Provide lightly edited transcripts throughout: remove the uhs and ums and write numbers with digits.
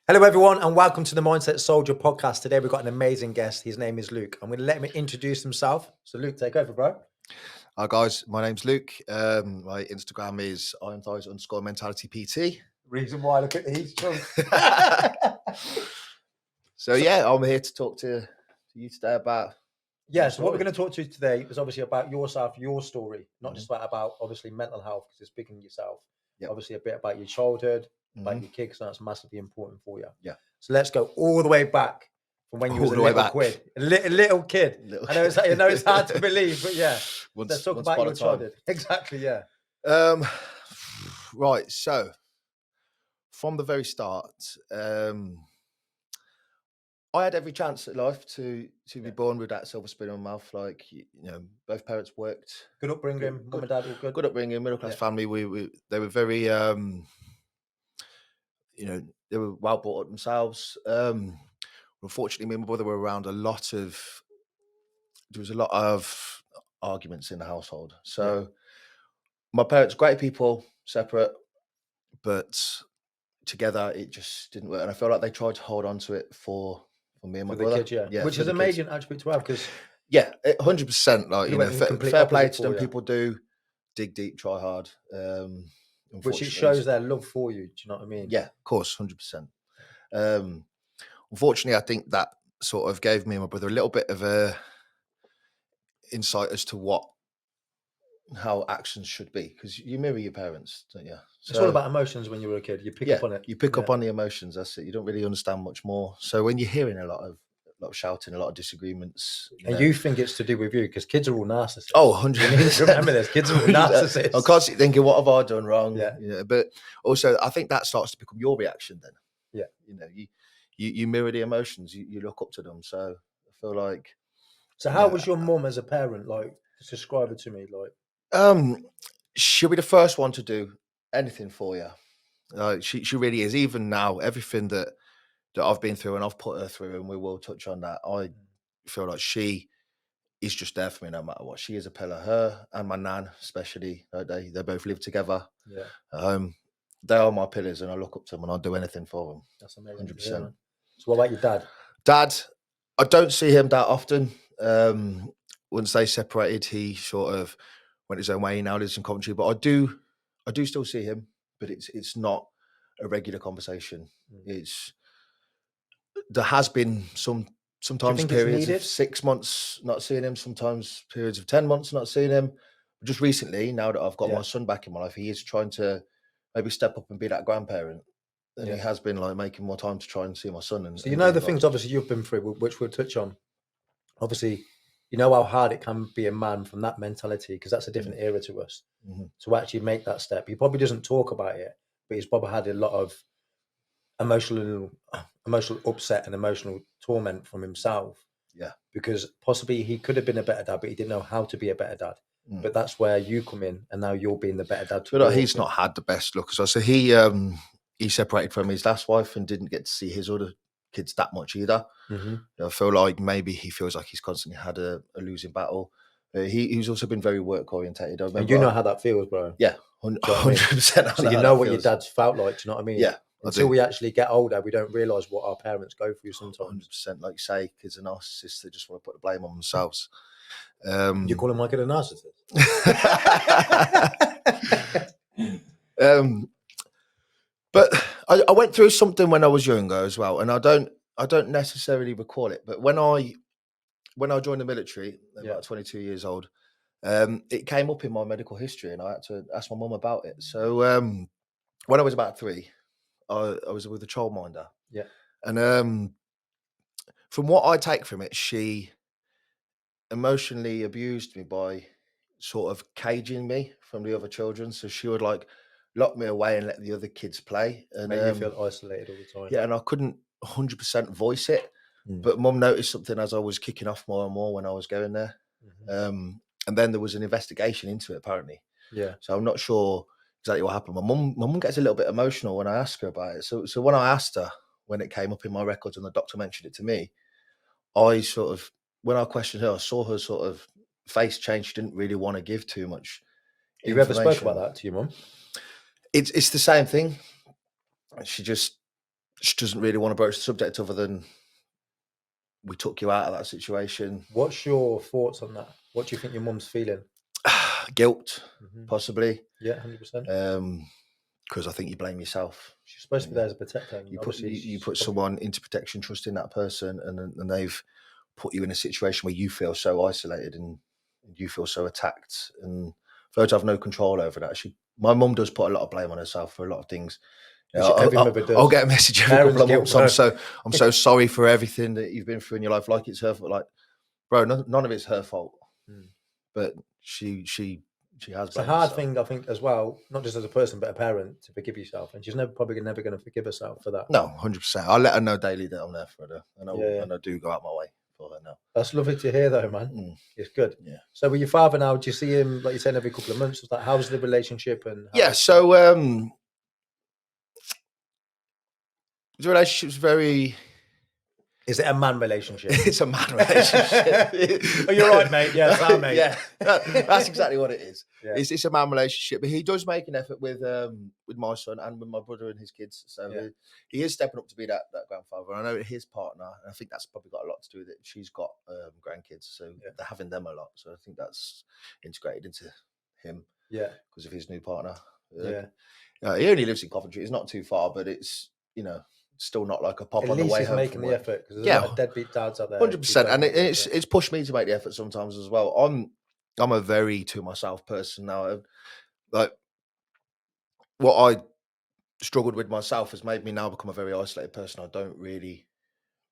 Hello, everyone, and welcome to the Mindset Soldier podcast. Today, we've got an amazing guest. His name is Luke. I'm going to let him introduce himself. So, Luke, take over, bro. Hi, guys. My name's Luke. My Instagram is _mentality PT. Reason why, look at these chunks. So, yeah, I'm here to talk to you today about... Yeah, so what we're going to talk to you today is obviously about yourself, your story, not just about obviously mental health, because it's big in yourself. Yep. Obviously, a bit about your childhood, about your kids, so that's massively important for you. Yeah. So let's go all the way back from when you was a little kid. I know it's hard to believe, but yeah. Let's talk about your childhood. Exactly, yeah. Right, so from the very start, I had every chance at life to be born with that silver spoon in my mouth. Like, you know, both parents worked. Good upbringing, mum and dad all good. Good upbringing, middle class family. They were very, they were well brought up themselves. Unfortunately, me and my brother were around there was a lot of arguments in the household. So my parents, great people, separate, but together it just didn't work. And I feel like they tried to hold on to it for me and my brother. Kids, which is an amazing attribute to have, because 100%. Like, fair play to them. People do dig deep, try hard. Which it shows their love for you. Do you know what I mean? Yeah, of course, 100%. Unfortunately, I think that sort of gave me and my brother a little bit of a insight as to how actions should be, because you mirror your parents, don't you? So it's all about emotions when you were a kid. You pick up on it. You pick up on the emotions. That's it. You don't really understand much more. So when you're hearing a lot of shouting, a lot of disagreements, you think it's to do with you, because kids are all narcissists. Oh, 100%. Remember this, kids are all narcissists. I'm constantly thinking, what have I done wrong? Yeah. But also, I think that starts to become your reaction then. Yeah. You mirror the emotions. You look up to them. So I feel like. So how was your mum as a parent? Like, describe it to me. Like, she'll be the first one to do anything for you. She really is. Even now, everything that I've been through and I've put her through, and we will touch on that, I feel like she is just there for me no matter what. She is a pillar. Her and my nan, especially, they both live together. Yeah. They are my pillars, and I look up to them, and I'll do anything for them. That's amazing. 100%. Yeah. So what about your dad? Dad, I don't see him that often. Once they separated, he sort of went his own way. He now lives in Coventry, but I do still see him, but it's not a regular conversation. There has been sometimes periods of 6 months not seeing him, sometimes periods of 10 months not seeing him. Just recently, now that I've got my son back in my life, he is trying to maybe step up and be that grandparent. And he has been like making more time to try and see my son. And so the things obviously you've been through, which we'll touch on. Obviously, you know how hard it can be a man from that mentality, because that's a different era to us. To actually make that step. He probably doesn't talk about it, but he's probably had a lot of emotional upset and emotional torment from himself. Yeah. Because possibly he could have been a better dad, but he didn't know how to be a better dad. But that's where you come in, and now you're being the better dad. He's not had the best look as well. So he separated from his last wife and didn't get to see his other kids that much either. I feel like maybe he feels like he's constantly had a losing battle. He's also been very work orientated. And you know how that feels, bro. Yeah, 100%. So you know what your dad's felt like. Do you know what I mean? Yeah. Until we actually get older, we don't realise what our parents go through sometimes. 100%. Like you say, kids are narcissists. They just want to put the blame on themselves. You call him like a narcissist? But I went through something when I was younger as well, and I don't necessarily recall it. But when I joined the military, about 22 years old, it came up in my medical history, and I had to ask my mum about it. So when I was about 3, I was with a childminder. Yeah. And from what I take from it, she emotionally abused me by sort of caging me from the other children. So she would like lock me away and let the other kids play. And make you feel isolated all the time. Yeah, and I couldn't 100% voice it. But mum noticed something as I was kicking off more and more when I was going there. And then there was an investigation into it, apparently. Yeah. So I'm not sure exactly what happened. My mum gets a little bit emotional when I ask her about it. So when I asked her, when it came up in my records and the doctor mentioned it to me, I sort of, when I questioned her, I saw her sort of face change. She didn't really want to give too much. You ever spoke about that to your mum? It's the same thing. She she doesn't really want to broach the subject other than we took you out of that situation. What's your thoughts on that? What do you think your mum's feeling? Guilt, possibly. Yeah, 100%. Because I think you blame yourself. She's supposed to be there as a protector. You put someone into protection, trusting that person, and they've put you in a situation where you feel so isolated and you feel so attacked, and for her to have no control over that. My mum does put a lot of blame on herself for a lot of things. Every mother does. I'll get a message every couple of months. I'm so sorry for everything that you've been through in your life. Like it's her fault. Like, bro, none of it's her fault. But she has. It's a hard thing, I think, as well. Not just as a person, but a parent, to forgive yourself, and she's probably never going to forgive herself for that. No, 100%. I let her know daily that I'm there for her, and I do go out my way for her now. That's lovely to hear, though, man. It's good. Yeah. So with your father now, do you see him, like you're saying, every couple of months? Like, how's the relationship? And so the relationship's very. Is it a man relationship? It's a man relationship. Oh, you're right, mate. Yeah, fine, mate. Yeah, that's exactly what it is. Yeah. It's a man relationship, but he does make an effort with my son and with my brother and his kids. So he is stepping up to be that grandfather. I know his partner, and I think that's probably got a lot to do with it. She's got grandkids, so they're having them a lot. So I think that's integrated into him. Yeah, because of his new partner. He only lives in Coventry. It's not too far, but it's still not like a pop on the way home. At least he's making the effort, because there's a lot of deadbeat dads out there. 100%, and it's pushed me to make the effort sometimes as well. I'm a very to myself person now. Like what I struggled with myself has made me now become a very isolated person. I don't really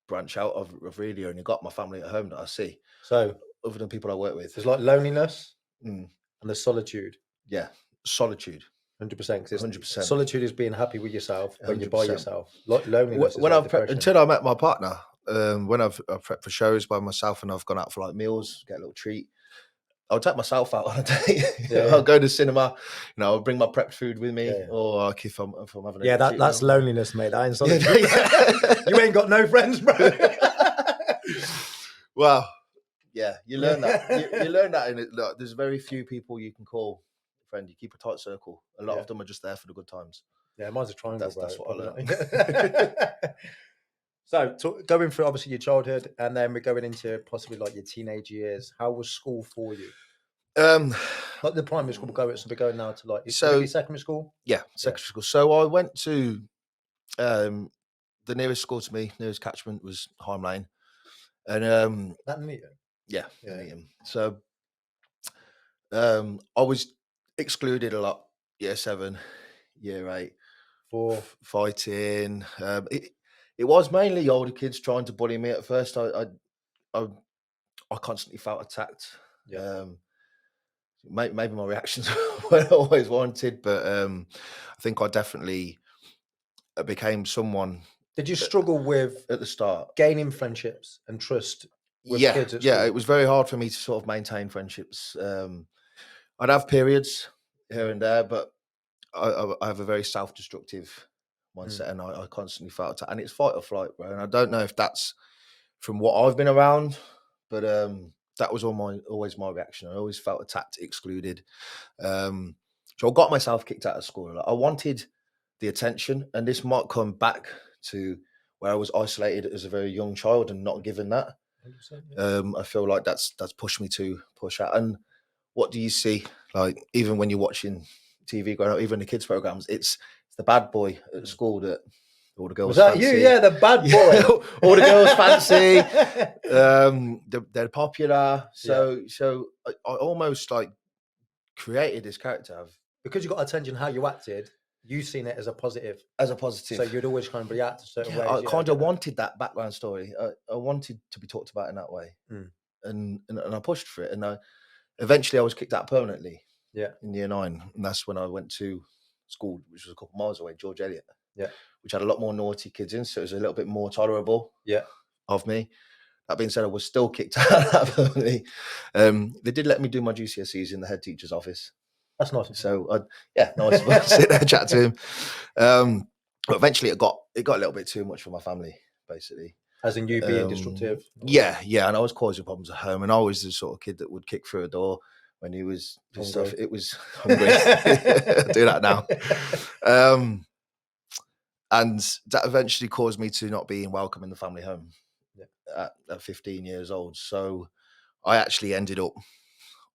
branch out. I've really only got my family at home that I see. So other than people I work with, there's like loneliness and there's solitude. Yeah, solitude. 100%. 100%. Solitude is being happy with yourself when you're by yourself. Loneliness. When until I met my partner, when I've prepped for shows by myself and I've gone out for like meals, get a little treat, I'll take myself out on a date. I'll go to the cinema. I'll bring my prepped food with me, or like if I'm having a that's loneliness, mate. That ain't solitude. You ain't got no friends, bro. Well, yeah, you learn that. You learn that in it. Look, there's very few people you can call friend. You keep a tight circle. A lot of them are just there for the good times. Yeah, mine's a triangle. That's what I learned. So going through obviously your childhood, and then we're going into possibly like your teenage years. How was school for you? Like the primary school, we're going now to like secondary school. Yeah, secondary school. So I went to the nearest school to me, nearest catchment was Heim Lane, and that Neatham. Yeah. Neatham. So I was excluded a lot. Year 7, year 8, for fighting. It was mainly older kids trying to bully me at first. I constantly felt attacked. Yeah. Maybe my reactions weren't always wanted, but I think I definitely became someone. Did you struggle with at the start gaining friendships and trust with kids at school? Yeah, it was very hard for me to sort of maintain friendships. I'd have periods here and there, but I have a very self-destructive mindset, and I constantly felt attacked, and it's fight or flight, bro. And I don't know if that's from what I've been around, but that was always my reaction. I always felt attacked, excluded. So I got myself kicked out of school. I wanted the attention, and this might come back to where I was isolated as a very young child and not given that. 100%, I feel like that's pushed me to push out. And what do you see? Like, even when you're watching TV growing up, even the kids programs, it's the bad boy at school that all the girls. Was that fancy. You? Yeah, the bad boy. All the girls fancy. They're popular. So I almost like created this character because you got attention. How you acted, you seen it as a positive. So you'd always kind of react a certain way. I kind of wanted that background story. I wanted to be talked about in that way, and I pushed for it. And eventually I was kicked out permanently. Yeah, in year 9, and that's when I went to school, which was a couple of miles away, George Eliot. Yeah, which had a lot more naughty kids in, so it was a little bit more tolerable. Yeah, of me. That being said, I was still kicked out permanently. They did let me do my GCSEs in the head teacher's office. That's nice. So nice to sit there and chat to him. But eventually, it got a little bit too much for my family, basically. As in you being destructive. Yeah, and I was causing problems at home, and I was the sort of kid that would kick through a door when he was stuff. It was hungry. I do that now. And that eventually caused me to not being welcome in the family home at 15 years old. So I actually ended up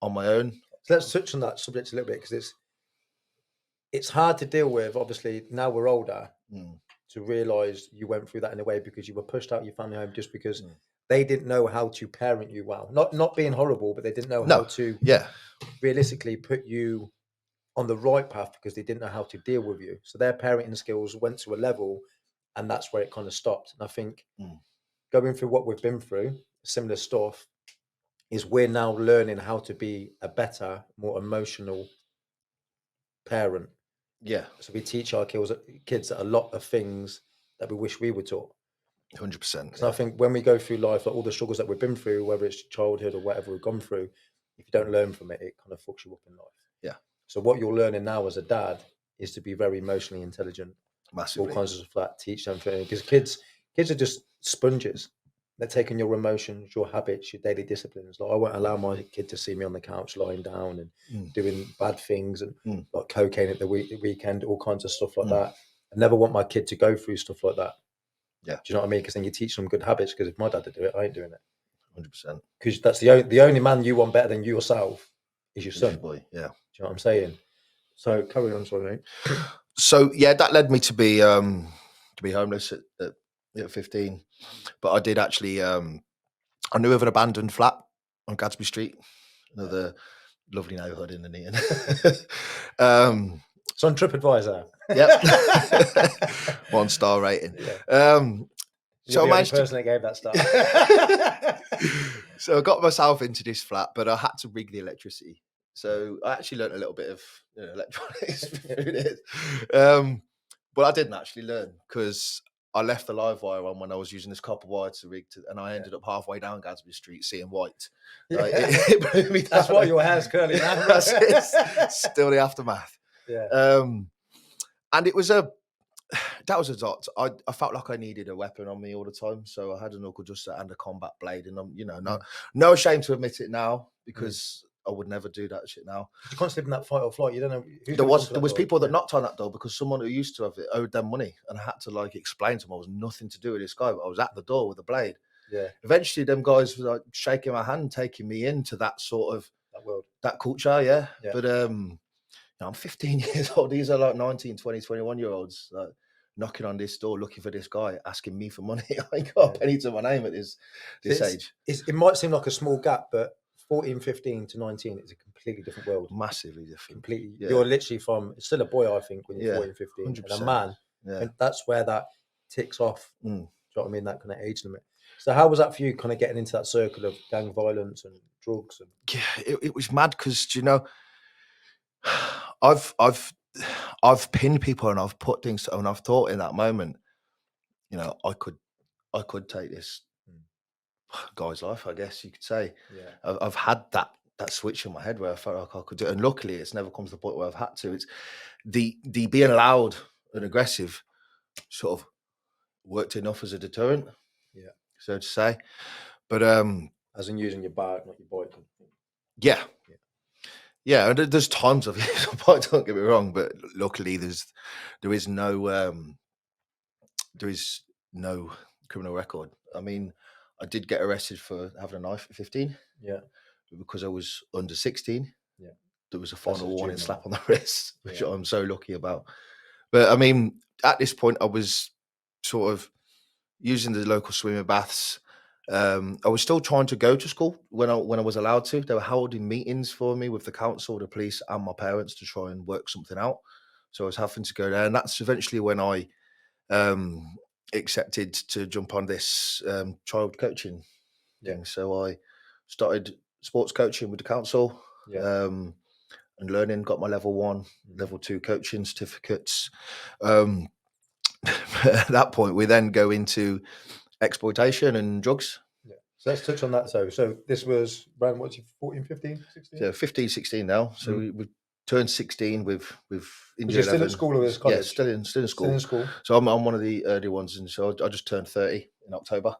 on my own. So let's touch on that subject a little bit, because it's hard to deal with. Obviously, now we're older, to realise you went through that in a way because you were pushed out of your family home just because they didn't know how to parent you well. Not being horrible, but they didn't know how to realistically put you on the right path because they didn't know how to deal with you. So their parenting skills went to a level, and that's where it kind of stopped. And I think going through what we've been through, similar stuff, is we're now learning how to be a better, more emotional parent. Yeah. So we teach our kids a lot of things that we wish we were taught. 100%. So I think when we go through life, like all the struggles that we've been through, whether it's childhood or whatever we've gone through, if you don't learn from it, it kind of fucks you up in life. Yeah. So what you're learning now as a dad is to be very emotionally intelligent. Massively. All kinds of that, teach them, because kids are just sponges. They're taking your emotions, your habits, your daily disciplines. Like I won't allow my kid to see me on the couch lying down and doing bad things and like cocaine at the weekend, all kinds of stuff like that. I never want my kid to go through stuff like that. Yeah. Do you know what I mean? Because then you teach them good habits. Because if my dad to do it, I ain't doing it. 100%. Because that's the only man you want better than yourself is your son. Boy. Yeah. Do you know what I'm saying? So carry on, sorry, mate. So yeah, that led me to be homeless at 15. But I did actually I knew of an abandoned flat on Gadsby Street, another lovely neighbourhood in the Neaton. It's on TripAdvisor. Yep. 1-star rating. Yeah. So You're I the only person that gave that star. So I got myself into this flat, but I had to rig the electricity. So I actually learned a little bit of electronics through this. But I didn't actually learn because I left the live wire on when I was using this copper wire to rig to, and I ended up halfway down Gadsby Street seeing white. Like, it blew me down. That's why your hair's curly now. That's it. Still the aftermath. Yeah. And it was that was a dot. I felt like I needed a weapon on me all the time, so I had a knuckle duster and a combat blade, and I'm no shame to admit it now because I would never do that shit now. You can't sleep in that fight or flight. You don't know. There was people that knocked on that door because someone who used to have it owed them money, and I had to like explain to them I was nothing to do with this guy, but I was at the door with a blade. Yeah. Eventually, them guys were like shaking my hand, taking me into that sort of world, that culture. Yeah. But I'm 15 years old. These are like 19, 20, 21-year-olds like, knocking on this door, looking for this guy, asking me for money. I ain't got a penny to my name at this age. It might seem like a small gap, but 14, 15 to 19 is a completely different world. Massively different. Completely. Yeah. You're literally still a boy, I think, when you're 14, 15. 100%. And a man. Yeah. And that's where that ticks off. Do you know what I mean? That kind of age limit. So how was that for you, kind of getting into that circle of gang violence and drugs? And it was mad because, I've pinned people and I've put things and I've thought in that moment, I could take this guy's life, I guess you could say. Yeah. I've had that switch in my head where I felt like I could do it, and luckily it's never come to the point where I've had to. It's the being loud and aggressive sort of worked enough as a deterrent, so to say. But as in using your bike, not your bike. Yeah, and there's times I've used my bike, don't get me wrong, but luckily there is no criminal record. I mean, I did get arrested for having a knife at 15. Yeah. Because I was under 16. Yeah. There was a final warning slap on the wrist, which I'm so lucky about. But I mean, at this point, I was sort of using the local swimming baths. I was still trying to go to school when I was allowed to. They were holding meetings for me with the council, the police, and my parents to try and work something out. So I was having to go there, and that's eventually when I accepted to jump on this child coaching thing. So I started sports coaching with the council and learning. Got my level 1, level 2 coaching certificates. At that point, we then go into exploitation and drugs. Yeah. So let's touch on that. So this was around, what's you, 14, 15, 16? Yeah, 15, 16 now. So we turned 16 with You're still at school or is college? Yeah, still in school. Still in school. So I'm one of the early ones, and so I just turned 30 in October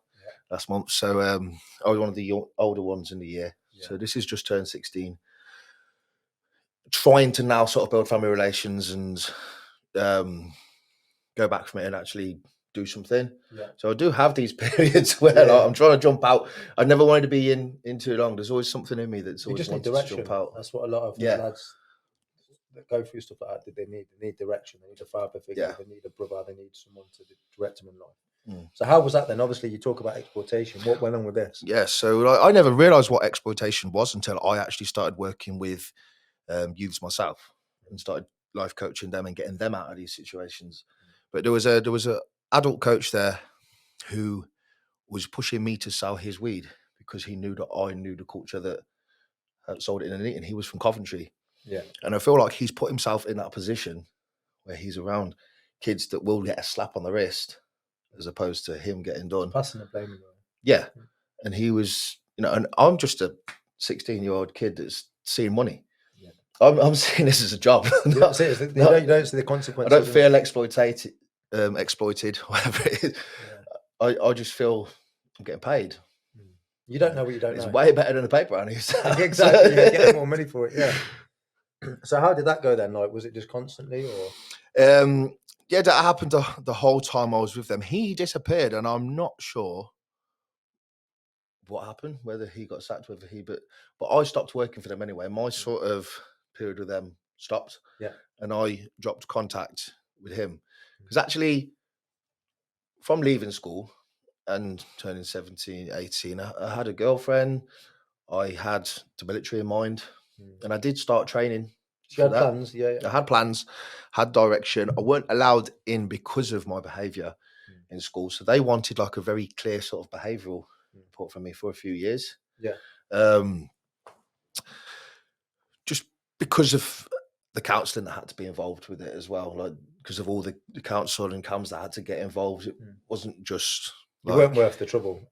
last month. So I was one of the older ones in the year. Yeah. So this is just turned 16. Trying to now sort of build family relations and go back from it and actually do something. Yeah. So I do have these periods where like, I'm trying to jump out. I never wanted to be in too long. There's always something in me that's You always just need wanted direction. to jump out. That's what a lot of lads that go through stuff like that, they need direction. They need a father figure. They need a brother. They need someone to direct them in life. So how was that then? Obviously, you talk about exploitation. What went on with this? Yeah, so I never realised what exploitation was until I actually started working with youths myself and started life coaching them and getting them out of these situations. But there was a adult coach there who was pushing me to sell his weed because he knew that I knew the culture that sold it in an eating. He was from Coventry. Yeah. And I feel like he's put himself in that position where he's around kids that will get a slap on the wrist as opposed to him getting done. Passing the blame. Yeah. And he was, and I'm just a 16-year-old kid that's seeing money. Yeah. I'm seeing this as a job. You don't see the consequences. I don't feel exploited, whatever it is. Yeah. I just feel I'm getting paid. You don't know what you don't know. It's way better than a paper round. Exactly. You're getting more money for it. Yeah. So how did that go then? Like, was it just constantly or? Yeah, that happened the whole time I was with them. He disappeared and I'm not sure what happened, whether he got sacked, but I stopped working for them anyway. My sort of period with them stopped. Yeah. And I dropped contact with him. Because actually, from leaving school and turning 17, 18, I had a girlfriend. I had the military in mind. And I did start training. You had plans? Yeah. I had plans, had direction. I weren't allowed in because of my behaviour in school. So they wanted like a very clear sort of behavioural report from me for a few years. Yeah. Just because of the counselling that had to be involved with it as well, like because of all the counsel and CAMs that had to get involved. It wasn't just like, you weren't worth the trouble,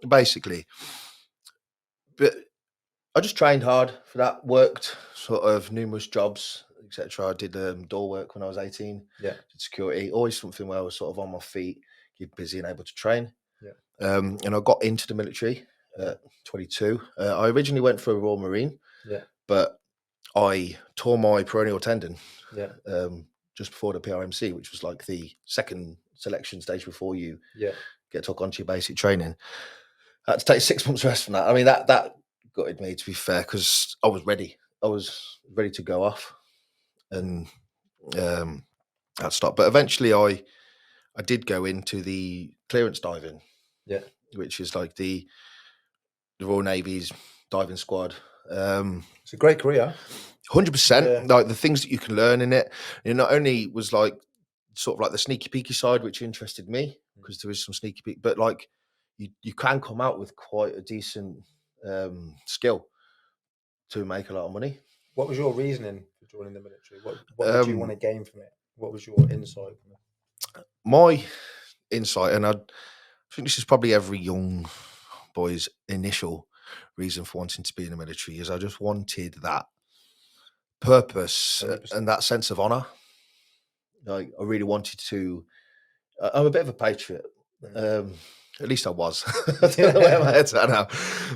basically. But I just trained hard for that, worked sort of numerous jobs, etc. I did door work when I was 18. Yeah. Did security, always something where I was sort of on my feet, keep busy and able to train. Yeah. And I got into the military at 22. I originally went for a Royal Marine. Yeah. But I tore my peroneal tendon. Yeah. Just before the PRMC, which was like the second selection stage before you get took onto your basic training. I had to take 6 months rest from that. I mean, that gutted me, to be fair, because I was ready. I was ready to go off, and that stopped. But eventually, I did go into the clearance diving, which is like the Royal Navy's diving squad. It's a great career. 100%. Like the things that you can learn in it. It not only was like sort of like the sneaky peeky side, which interested me because there is some sneaky peek, but like you can come out with quite a decent skill to make a lot of money. What was your reasoning for joining the military? What did you want to gain from it? What was your insight? My insight, and I think this is probably every young boy's initial reason for wanting to be in the military, is I just wanted that purpose 100%. And that sense of honor. Like I really wanted to. I'm a bit of a patriot. At least I was. I don't know where my head's at now,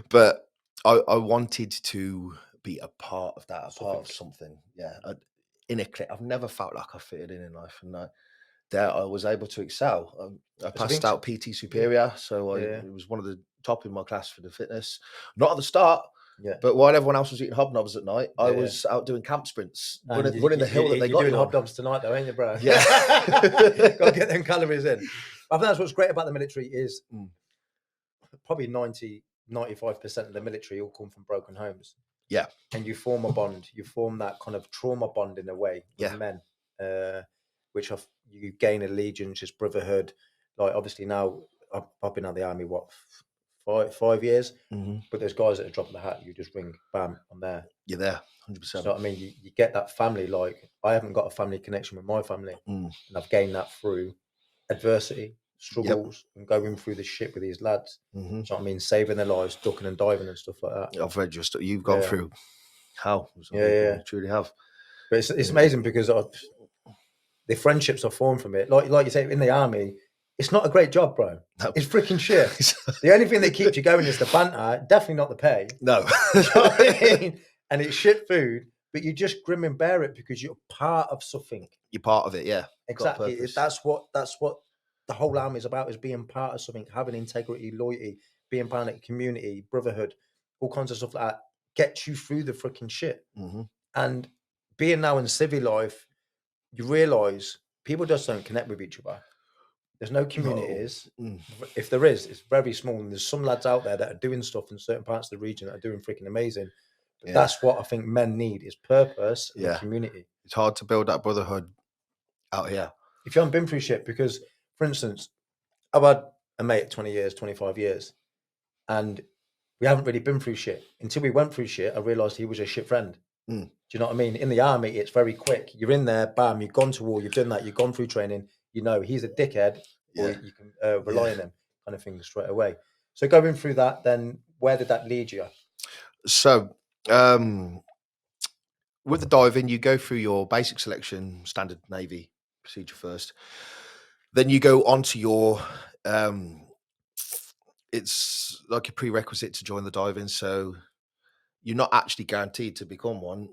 but I wanted to be a part of that, a part of something. Yeah, in a clique. I've never felt like I fitted in life, and there I was able to excel. I passed out PT Superior, so it was one of the top in my class for the fitness. Not at the start. Yeah. But while everyone else was eating hobnobs at night, I was out doing camp sprints, running the hill that they got you doing on. hobnobs tonight, though, ain't you, bro? Yeah. Got to get them calories in. I think that's what's great about the military is probably 95% of the military all come from broken homes. Yeah. And you form a bond. You form that kind of trauma bond in a way with men, which you gain allegiance, just brotherhood. Like, obviously now, I've been out of the army, 5 years, but there's guys that are dropping the hat. You just ring, bam, I'm there. You're there, 100%. So I mean, you get that family. Like I haven't got a family connection with my family, and I've gained that through adversity, struggles, and going through the shit with these lads. So I mean, saving their lives, ducking and diving and stuff like that. I've read your stuff. You've gone through hell. You truly have. But it's amazing because the friendships are formed from it. Like you say, in the army. It's not a great job, bro. No. It's freaking shit. The only thing that keeps you going is the banter. Definitely not the pay. No. You know what I mean? And it's shit food, but you just grim and bear it because you're part of something. You're part of it, yeah. Exactly. That's what the whole army is about, is being part of something, having integrity, loyalty, being part of a community, brotherhood, all kinds of stuff like that gets you through the freaking shit. Mm-hmm. And being now in civil life, you realise people just don't connect with each other. There's no communities. No. If there is, it's very small. And there's some lads out there that are doing stuff in certain parts of the region that are doing freaking amazing. But that's what I think men need, is purpose and a community. It's hard to build that brotherhood out here. If you haven't been through shit, because, for instance, I've had a mate 20 years, 25 years, and we haven't really been through shit. Until we went through shit, I realised he was a shit friend. Do you know what I mean? In the army, it's very quick. You're in there, bam, you've gone to war, you've done that, you've gone through training, you know he's a dickhead, or you can rely on him, kind of thing, straight away. So going through that, then where did that lead you? So with the diving, you go through your basic selection, standard Navy procedure first. Then you go on to your, it's like a prerequisite to join the diving. So you're not actually guaranteed to become one,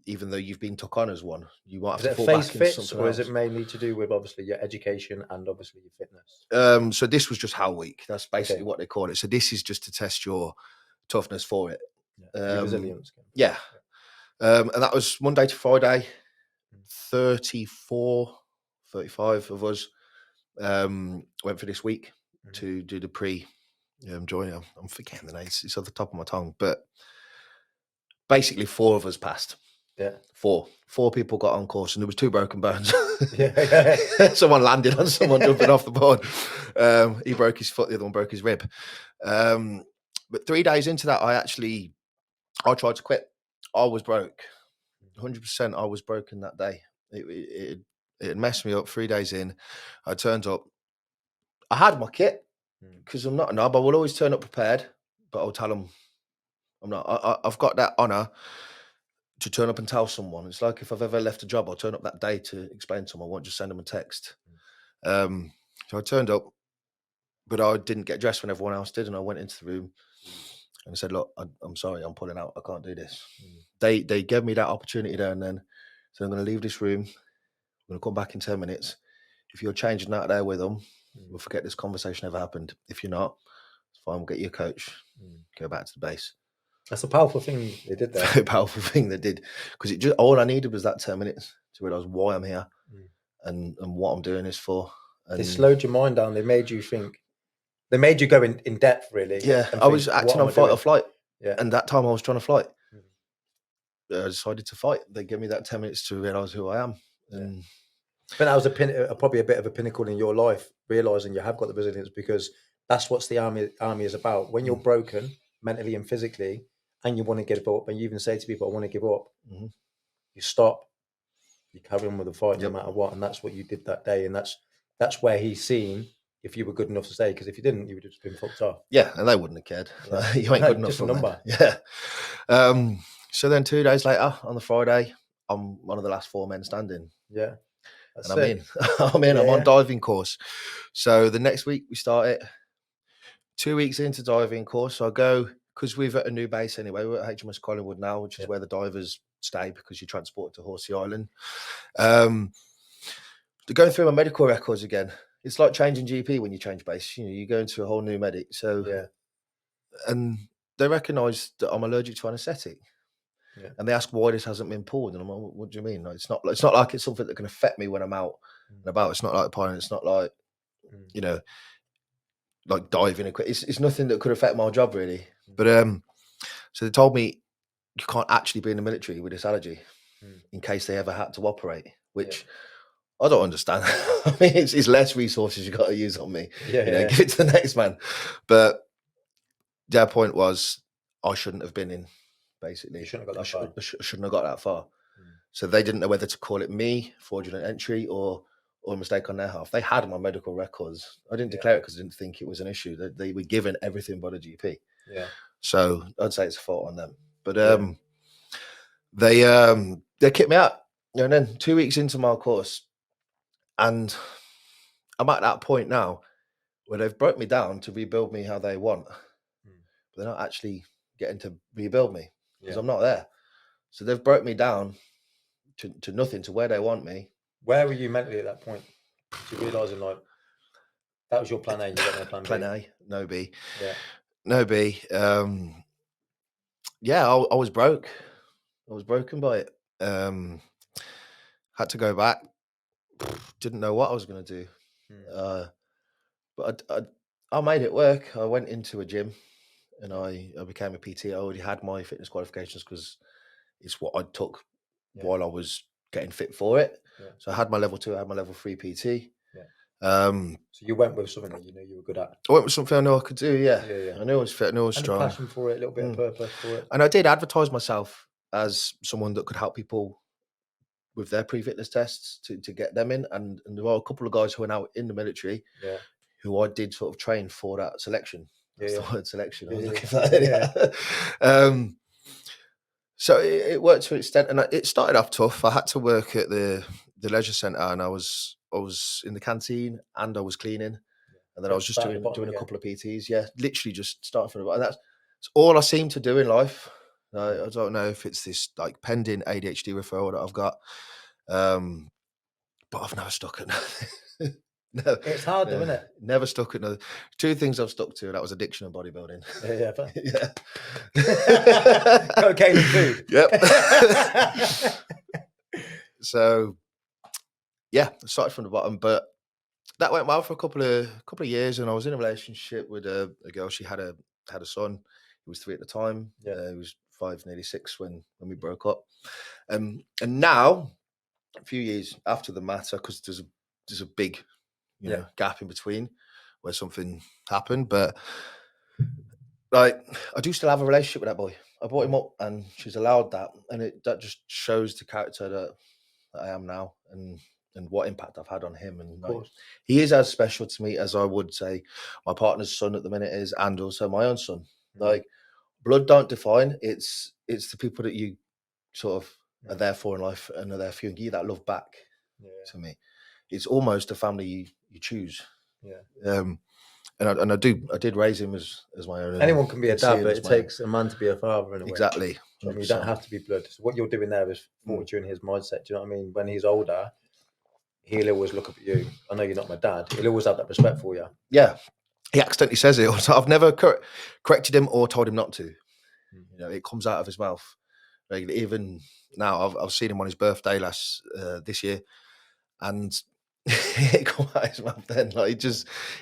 even though you've been took on as one. You might have to fall face back fits, into something or else. is it mainly to do with obviously your education and obviously your fitness? So this was just Hell Week. That's basically what they call it. So this is just to test your toughness for it. Your resilience. Yeah. And that was Monday to Friday. 35 of us went for this week to do the joining. I'm forgetting the names. It's at the top of my tongue, but basically 4 of us passed. Yeah. 4 people got on course, and there was 2 broken bones. Yeah. Someone landed on someone jumping off the board. He broke his foot, the other one broke his rib. But 3 days into that, I tried to quit. I was broke. 100%. I was broken that day. It messed me up. 3 days in, I turned up. I had my kit because I'm not a knob. I will always turn up prepared, but I'll tell them I'm not. I've got that honor to turn up and tell someone. It's like if I've ever left a job, I'll turn up that day to explain to them. I won't just send them a text. So I turned up, but I didn't get dressed when everyone else did, and I went into the room and I said, "Look, I'm sorry, I'm pulling out. I can't do this." They gave me that opportunity there and then. So I'm going to leave this room. I'm going to come back in 10 minutes. If you're changing out there with them, we'll forget this conversation ever happened. If you're not, it's fine. We'll get you a coach. Go back to the base. That's a powerful thing they did there. Very powerful thing they did, because it just all I needed was that 10 minutes to realise why I'm here and what I'm doing this for. And they slowed your mind down. They made you think. They made you go in depth, really. Yeah, I was acting on fight or flight. Yeah, and that time I was trying to flight. I decided to fight. They gave me that 10 minutes to realise who I am. And but that was probably a bit of a pinnacle in your life, realising you have got the resilience, because that's what the army is about. When you're broken mentally and physically, and you want to give up, and you even say to people, "I want to give up," you stop, you carry on with the fight no matter what, and that's what you did that day, and that's where he's seen if you were good enough to stay, because if you didn't, you would have just been fucked off. Yeah, and they wouldn't have cared. You ain't good enough just for a number. Yeah. So then 2 days later, on the Friday, I'm one of the last 4 men standing. Yeah. And I'm in. I'm on diving course. So the next week we start it. 2 weeks into diving course, I go, because we're at a new base anyway. We're at HMS Collingwood now, which is where the divers stay, because you're transported to Horsey Island. Going through my medical records again. It's like changing GP when you change base. You know, you go into a whole new medic. So, and they recognise that I'm allergic to anaesthetic. Yeah. And they ask why this hasn't been pulled, and I'm like, "What do you mean? Like, it's not like it's something that can affect me when I'm out and about. It's not like pilot. It's not like you know, like diving. It's nothing that could affect my job really." But so they told me you can't actually be in the military with this allergy in case they ever had to operate, which I don't understand. I mean, it's less resources you got to use on me. Give it to the next man. But their point was I shouldn't have been in. Basically, you shouldn't have got that far. Shouldn't have got that far. So they didn't know whether to call it me fraudulent entry or a mistake on their half. They had my medical records. I didn't declare it because I didn't think it was an issue. They were given everything by the GP. Yeah. So I'd say it's a fault on them. But they kicked me out. And then 2 weeks into my course, and I'm at that point now where they've broke me down to rebuild me how they want, but they're not actually getting to rebuild me. Because I'm not there. So they've broke me down to nothing, to where they want me. Where were you mentally at that point? To realising like that was your plan A, you got no plan B. Plan A, no B. Yeah. No B. Yeah, I was broke. I was broken by it. Had to go back. Didn't know what I was going to do. But I made it work. I went into a gym and I became a PT. I already had my fitness qualifications because it's what I took while I was getting fit for it. Yeah. So I had my level 2, I had my level 3 PT. Yeah. So you went with something that you knew you were good at. I went with something I knew I could do. Yeah. Yeah. I knew I was fit. I knew I was strong. A passion for it, a little bit of purpose for it. And I did advertise myself as someone that could help people with their pre-fitness tests to get them in. And there are a couple of guys who are now in the military who I did sort of train for that selection. That's the word, selection. I was looking for that. So it worked to an extent, and it started off tough. I had to work at the leisure centre, and I was in the canteen and I was cleaning, and then I was just doing a couple of PTs. Yeah, literally just starting from the bottom. That's all I seem to do in life. I don't know if it's this like pending ADHD referral that I've got, but I've never stuck at nothing. No, it's hard though, isn't it? Never stuck at nothing. 2 things I've stuck to, that was addiction and bodybuilding. Yeah. Cocaine and food. Yep. So yeah, I started from the bottom, but that went well for a couple of years, and I was in a relationship with a girl. She had a son. He was 3 at the time. He was 5, nearly 6 when we broke up. And now, a few years after the matter, because there's a big gap in between where something happened, but like I do still have a relationship with that boy. I brought him up, and she's allowed that, and that just shows the character that I am now, and what impact I've had on him. And like, he is as special to me as I would say my partner's son at the minute is, and also my own son. Like, blood don't define. It's the people that you sort of are there for in life and are there for you and give you that love back. To me, it's almost a family you choose. And I did raise him as my own. Anyone can be a dad, but it takes a man to be a father in a way. Exactly. I mean, you don't have to be blood. So what you're doing there is forging his mindset. Do you know what I mean? When he's older, he'll always look up at you. I know you're not my dad. He'll always have that respect for you. Yeah. He accidentally says it. So I've never corrected him or told him not to. You know, it comes out of his mouth. Like, even now, I've seen him on his birthday this year, and it comes out of his mouth then. Like,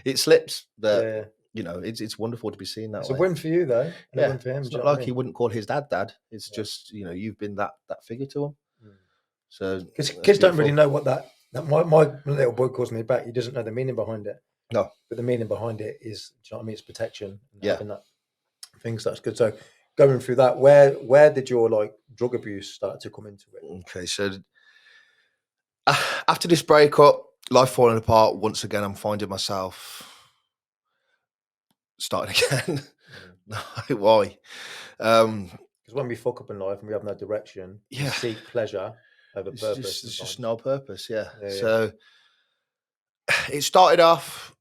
it slips. But you know, it's wonderful to be seen that way. It's a win for you, though. Yeah, win for him. It's not like he wouldn't call his dad. It's just, you know, you've been that figure to him. So because kids don't really know what that my little boy calls me back. He doesn't know the meaning behind it. No, but the meaning behind it is, do you know what I mean? It's protection. And having that things. That's good. So going through that, where did your like drug abuse start to come into it? Okay, so after this breakup, life falling apart once again, I'm finding myself starting again. Why? Because when we fuck up in life and we have no direction, we seek pleasure over purpose. There's just no purpose. So it started off,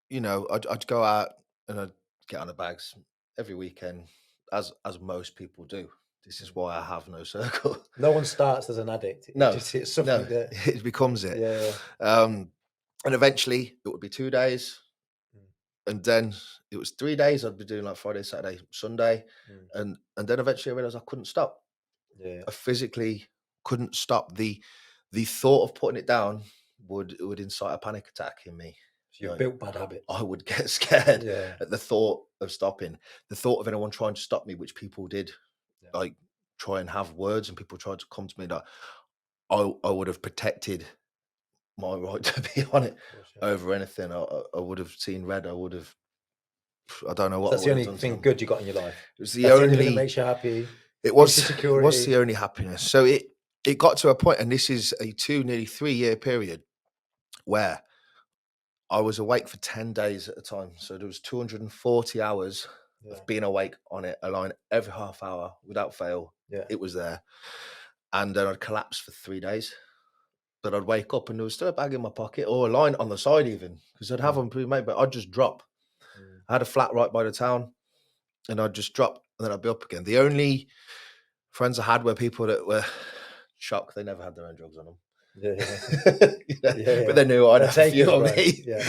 you know, I'd go out and I'd get on the bags every weekend, as most people do. This is why I have no circle. No one starts as an addict. It's something that it becomes it. And eventually it would be 2 days. And then it was 3 days. I'd be doing like Friday, Saturday, Sunday. And then eventually I realized I couldn't stop. I physically couldn't stop. The thought of putting it down would incite a panic attack in me. So you built bad habits. I would get scared at the thought of stopping. The thought of anyone trying to stop me, which people did, like try and have words, and people tried to come to me that I would have protected my right to be on it over anything. I would have seen red. I don't know what. That's the only thing good you got in your life. It was the only thing that makes you happy. It was the only happiness. So it got to a point, and this is a nearly 3 year period where I was awake for 10 days at a time. So there was 240 hours of being awake on it, a line every half hour without fail. It was there. And then I'd collapse for 3 days. But I'd wake up and there was still a bag in my pocket, or a line on the side even, because I'd have them pre-made, but I'd just drop. I had a flat right by the town, and I'd just drop, and then I'd be up again. The only friends I had were people that were shocked they never had their own drugs on them. Yeah. But they knew I'd have a few on me. Yeah.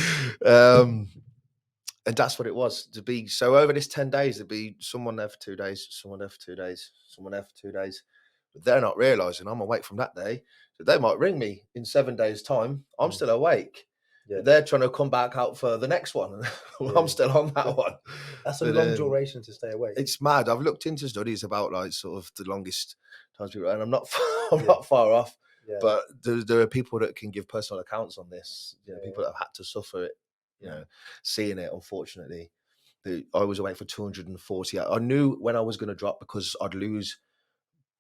And that's what it was to be. So over this 10 days, there'd be someone there for 2 days, someone there for 2 days, someone there for 2 days. But they're not realizing I'm awake from that day. So they might ring me in 7 days' time. I'm still awake. Yeah. They're trying to come back out for the next one. I'm still on that one. That's a long duration to stay awake. It's mad. I've looked into studies about like sort of the longest times people, and I'm not far off. Yeah. But there are people that can give personal accounts on this. You know, people that have had to suffer it. You know, seeing it, unfortunately. I was awake for 240 hours. I knew when I was going to drop because I'd lose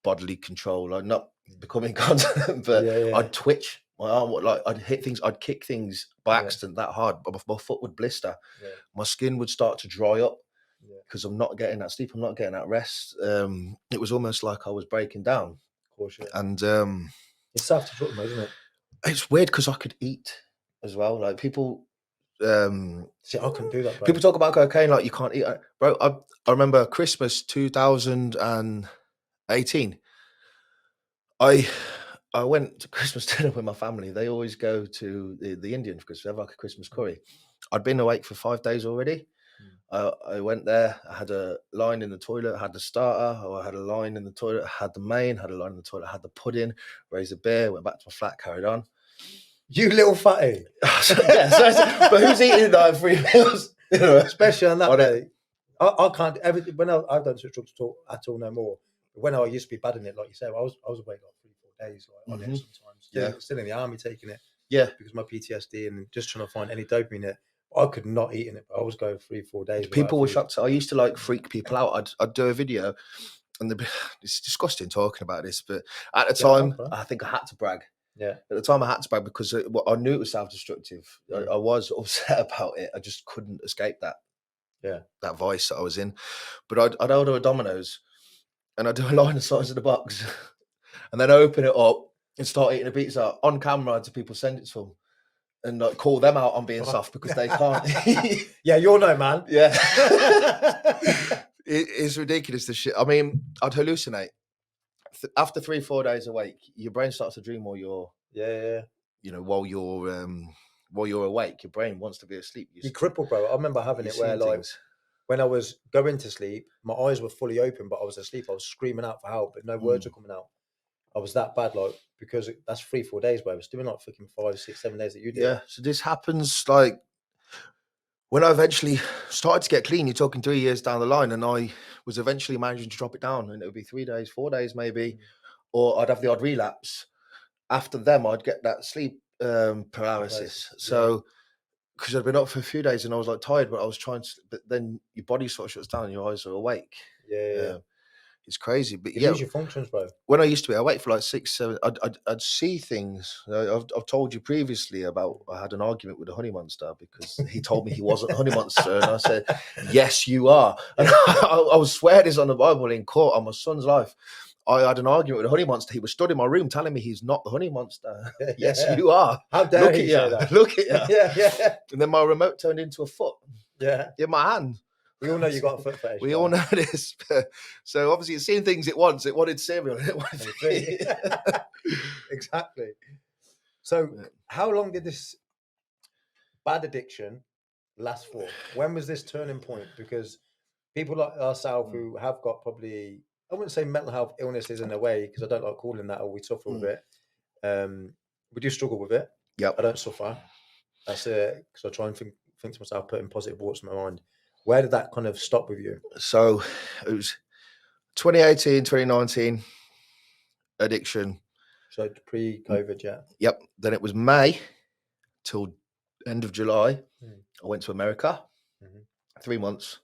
bodily control. I'd not become incontinent, but I'd twitch. My arm would, like, I'd hit things, I'd kick things by accident that hard. My foot would blister. Yeah. My skin would start to dry up because I'm not getting that sleep. I'm not getting that rest. It was almost like I was breaking down. Of course, yeah. And it's self-destructive, isn't it? It's weird because I could eat as well. Like people. See, I couldn't do that, bro. People talk about cocaine like you can't eat it. Bro, I remember Christmas 2018. I went to Christmas dinner with my family. They always go to the Indian for Christmas. They have like a Christmas curry. I'd been awake for 5 days already. I went there. I had a line in the toilet. I had the starter. I had a line in the toilet. I had the main. Had a line in the toilet. I had the pudding. Raised a beer. Went back to my flat. Carried on. You little fatty. But who's eating like 3 meals? You know? Especially on that day. I can't ever. When I don't switch drugs at all no more. But when I used to be bad in it, like you said, I was awake like 3-4 days like, on it sometimes. Still in the army taking it. Yeah. Because of my PTSD and just trying to find any dopamine in it. I could not eat in it. But I was going 3-4 days. People were shocked. I used to like freak people out. I'd do a video, and it's disgusting talking about this, but at the time, I think I had to brag. Yeah. At the time, I had to brag because I knew it was self-destructive. I was upset about it. I just couldn't escape that. Yeah. That vice that I was in. But I'd order a Domino's and I'd do a line the size of the box and then open it up and start eating a pizza on camera to people, send it to them and like call them out on being soft because they can't. Yeah, you're no man. Yeah. It's ridiculous, this shit. I mean, I'd hallucinate. After 3-4 days awake, your brain starts to dream while you're you know, while you're awake. Your brain wants to be asleep. You cripple, bro. I remember having it where like when I was going to sleep, my eyes were fully open, but I was asleep. I was screaming out for help, but no words were coming out. I was that bad, like, because that's 3-4 days, bro. I was doing like fucking 5, 6, 7 days that you did. Yeah. So this happens like when I eventually started to get clean. You're talking 3 years down the line, and I was eventually managing to drop it down, and it would be 3 days, 4 days maybe, or I'd have the odd relapse. After them, I'd get that sleep paralysis. So, because I'd been up for a few days and I was like tired, but I was trying to, but then your body sort of shuts down and your eyes are awake. Yeah. It's crazy. But you lose your functions, bro. When I used to be awake for like 6, 7, I'd see things. I've told you previously about I had an argument with a honey monster because he told me he wasn't a honey monster. And I said, yes, you are. And I would swear this on the Bible in court on my son's life. I had an argument with a honey monster. He was stood in my room telling me he's not the honey monster. Yes, you are. How dare he say that? Look at you. Yeah. And then my remote turned into a foot. Yeah. In my hand. We all know you got a foot fetish. We all know this. So obviously it's seen things it wants. It wanted cereal. It wanted Exactly. So how long did this bad addiction last for? When was this turning point? Because people like ourselves who have got probably, I wouldn't say mental health illnesses in a way, because I don't like calling that, or we suffer with it. We do struggle with it. Yep. I don't suffer. That's it. Because I try and think to myself, putting positive thoughts in my mind. Where did that kind of stop with you? So it was 2018, 2019, addiction. So pre-COVID, yeah. Yep. Then it was May till end of July. I went to America. 3 months.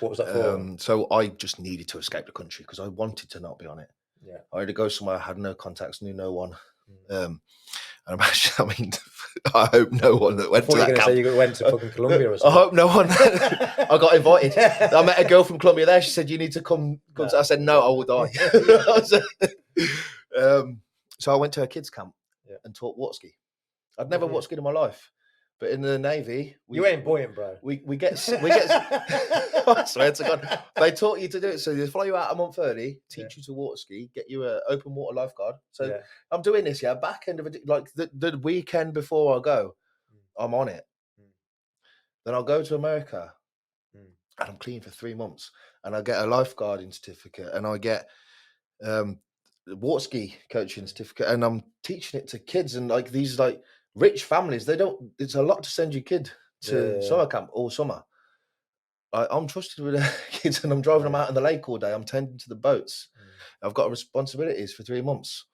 What was that for? So I just needed to escape the country because I wanted to not be on it. Yeah. I had to go somewhere I had no contacts, knew no one. And I mean, I hope no one that went to that camp. Say you went to fucking Colombia or something. I hope no one. I got invited. I met a girl from Colombia there. She said, "You need to come." No. I said, "No, I will die." So I went to a kids camp and taught water ski. I'd never water skied in my life. But in the Navy, you ain't buoyant, bro. We get I swear to God, they taught you to do it. So they fly you out a month early, teach you to water ski, get you an open water lifeguard. So I'm doing this, back end of it, like the weekend before I go, I'm on it. Then I'll go to America and I'm clean for 3 months, and I get a lifeguarding certificate, and I get the water ski coaching certificate, and I'm teaching it to kids and like these like rich families. It's a lot to send your kid to summer camp all summer. I'm trusted with the kids, and I'm driving them out in the lake all day. I'm tending to the boats. I've got responsibilities for 3 months.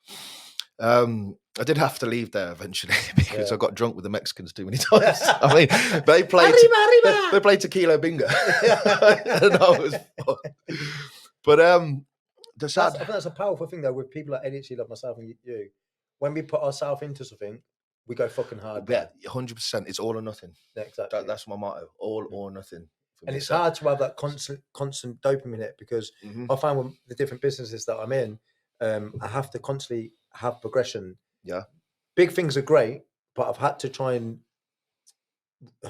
I did have to leave there eventually because I got drunk with the Mexicans too many times. I mean, they played tequila bingo, and I was fun. But I think that's a powerful thing though with people like ADHD, like myself and you. When we put ourselves into something, we go fucking hard. Yeah, 100%. It's all or nothing. Yeah, exactly. That's my motto: all or nothing. And it's hard to have that constant dopamine hit, because I find with the different businesses that I'm in, I have to constantly have progression. Yeah. Big things are great, but I've had to try and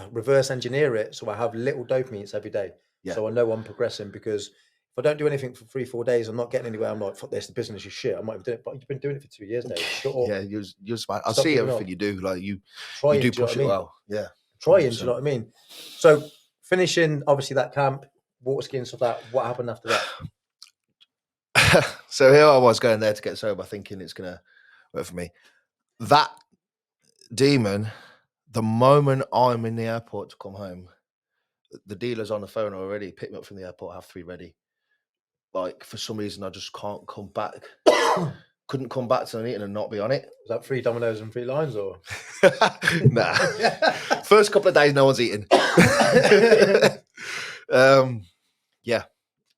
reverse engineer it so I have little dopamines every day. Yeah. So I know I'm progressing, because if I don't do anything for 3-4 days, I'm not getting anywhere. I'm like, fuck this, the business is shit. I'm not even doing it. But you've been doing it for 2 years, Dave. Shut up. Yeah, you're smart. I see everything you do. Like you do push it well. Yeah. Trying, do you know what I mean? So finishing, obviously, that camp, water skiing, stuff like that, what happened after that? So here I was going there to get sober, thinking it's going to work for me. That demon, the moment I'm in the airport to come home, the dealer's on the phone already, pick me up from the airport, have 3 ready. Like, for some reason, I just can't come back. Couldn't come back to the meeting and not be on it. Was that 3 Dominoes and 3 lines, or? Nah. First couple of days, no one's eating. Yeah.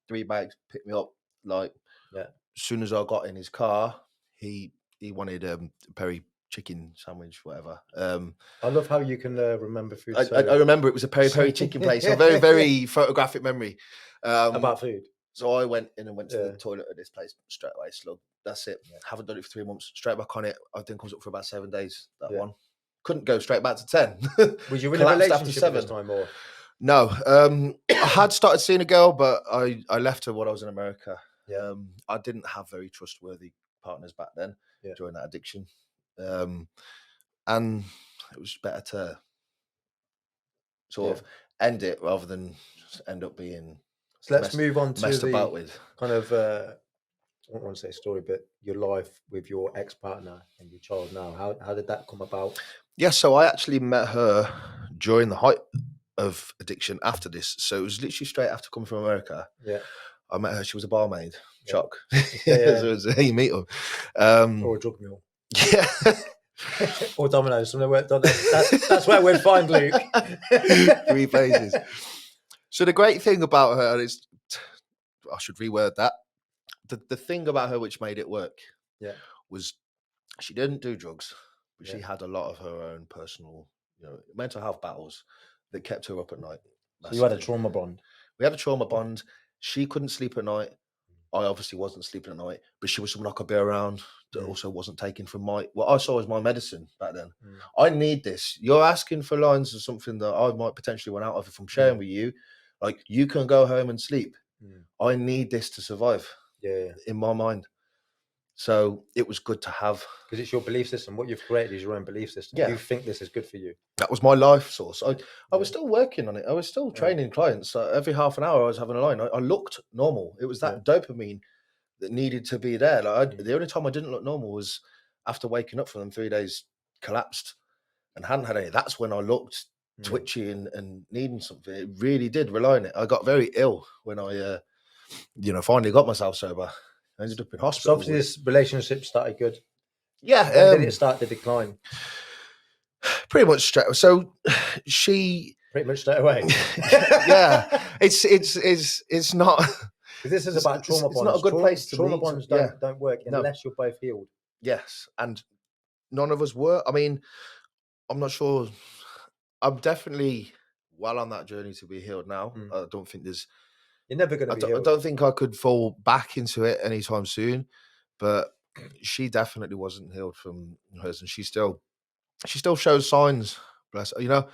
3 bags, picked me up. Like, as soon as I got in his car, he wanted a peri chicken sandwich, whatever. I love how you can remember food. I remember it was a peri chicken place. A very, very photographic memory. About food. So I went in and went to the toilet at this place straight away. Slug. That's it. Yeah. Haven't done it for 3 months. Straight back on it. I didn't come up for about 7 days. That one. Couldn't go straight back to 10. Was you in a relationship at this time, or? No. I had started seeing a girl, but I left her when I was in America. Yeah. I didn't have very trustworthy partners back then during that addiction. And it was better to sort of end it rather than just end up being. So let's move on to the kind of, I don't want to say story, but your life with your ex-partner and your child now. How did that come about? Yeah, so I actually met her during the height of addiction after this. So it was literally straight after coming from America. Yeah. I met her. She was a barmaid. Shock. So it was, hey, you meet her. Or a drug mule. Yeah. Or Domino's. That's where we'd find Luke. 3 places. So the great thing about her is, I should reword that. The thing about her which made it work was she didn't do drugs, but she had a lot of her own personal, mental health battles that kept her up at night. So you had a trauma bond? We had a trauma bond. She couldn't sleep at night. I obviously wasn't sleeping at night, but she was someone I could be around that also wasn't taking from what I saw as my medicine back then. I need this. You're asking for lines of something that I might potentially run out of if I'm sharing with you. Like, you can go home and sleep. I need this to survive. In my mind. So it was good to have. Because it's your belief system. What you've created is your own belief system. You think this is good for you. That was my life source. I was still working on it. I was still training clients. Every half an hour I was having a line. I looked normal. It was that dopamine that needed to be there. Like the only time I didn't look normal was after waking up from them 3 days collapsed and hadn't had any. That's when I looked twitchy and needing something. It really did rely on it. I got very ill when I finally got myself sober. I ended up in hospital. So obviously this relationship started good. Yeah. When did it start to decline? Pretty much straight. So she. Pretty much straight away. Yeah. It's not. This is about trauma bonds. It's not a good place to trauma meet. Bonds don't work unless you're both healed. Yes, and none of us were. I mean, I'm not sure. I'm definitely well on that journey to be healed now. I don't think there's. You're never going to be healed. I don't think I could fall back into it anytime soon, but she definitely wasn't healed from hers, and she still shows signs, bless her. You know,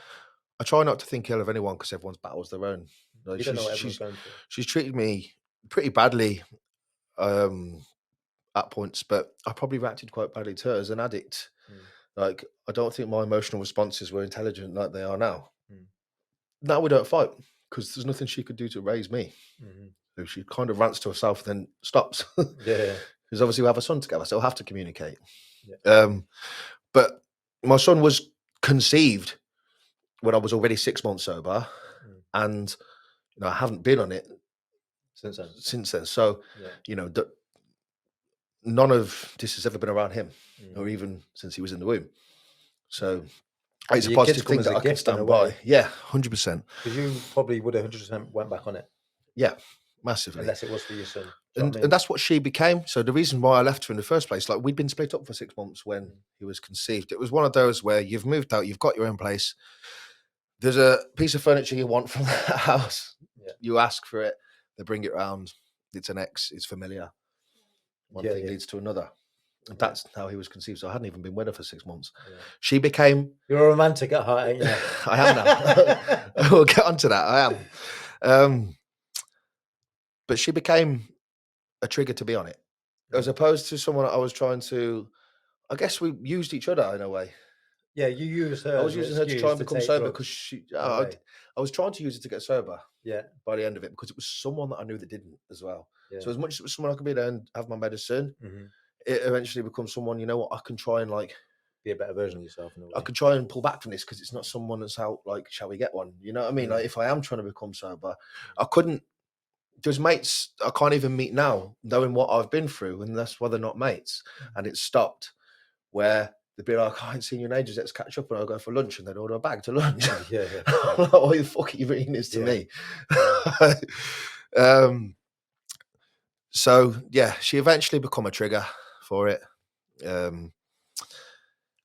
I try not to think ill of anyone because everyone's battles their own. Like, You don't know what everyone's going through. she's treated me pretty badly at points, but I probably reacted quite badly to her as an addict. Like, I don't think my emotional responses were intelligent like they are now. Now we don't fight because there's nothing she could do to raise me. So she kind of rants to herself, then stops. Yeah. Because obviously we have a son together, so we'll have to communicate. Yeah. But my son was conceived when I was already 6 months sober, and you know, I haven't been on it since then. So you know, none of this has ever been around him, or even since he was in the womb. So it's a positive thing that I can stand by. Yeah, 100%. Because you probably would have 100% went back on it. Yeah, massively. Unless it was for your son. And that's what she became. So the reason why I left her in the first place, like, we'd been split up for 6 months when he was conceived. It was one of those where you've moved out, you've got your own place. There's a piece of furniture you want from that house. You ask for it, they bring it round. It's an ex, it's familiar. One thing leads to another. And that's how he was conceived. So I hadn't even been with her for 6 months. She became... You're a romantic at heart, ain't you? I am now. We'll get onto that. I am. But she became a trigger to be on it. As opposed to someone I was trying to... I guess we used each other in a way. Yeah, you used her. I was using her to try and become sober because she... I was trying to use her to get sober. Yeah. By the end of it, because it was someone that I knew that didn't as well. Yeah. So as much as it was someone I could be there and have my medicine, it eventually becomes someone, you know what, I can try and like be a better version of yourself in a way. I could try and pull back from this because it's not someone that's out like, shall we get one? You know what I mean? Like, if I am trying to become sober, I couldn't. There's mates I can't even meet now, knowing what I've been through, and that's why they're not mates. And it stopped where they'd be like, I ain't seen you in ages, let's catch up, and I'll go for lunch, and they'd order a bag to lunch. Yeah. Like, what the fuck are you bringing this to me? So yeah, she eventually become a trigger for it. And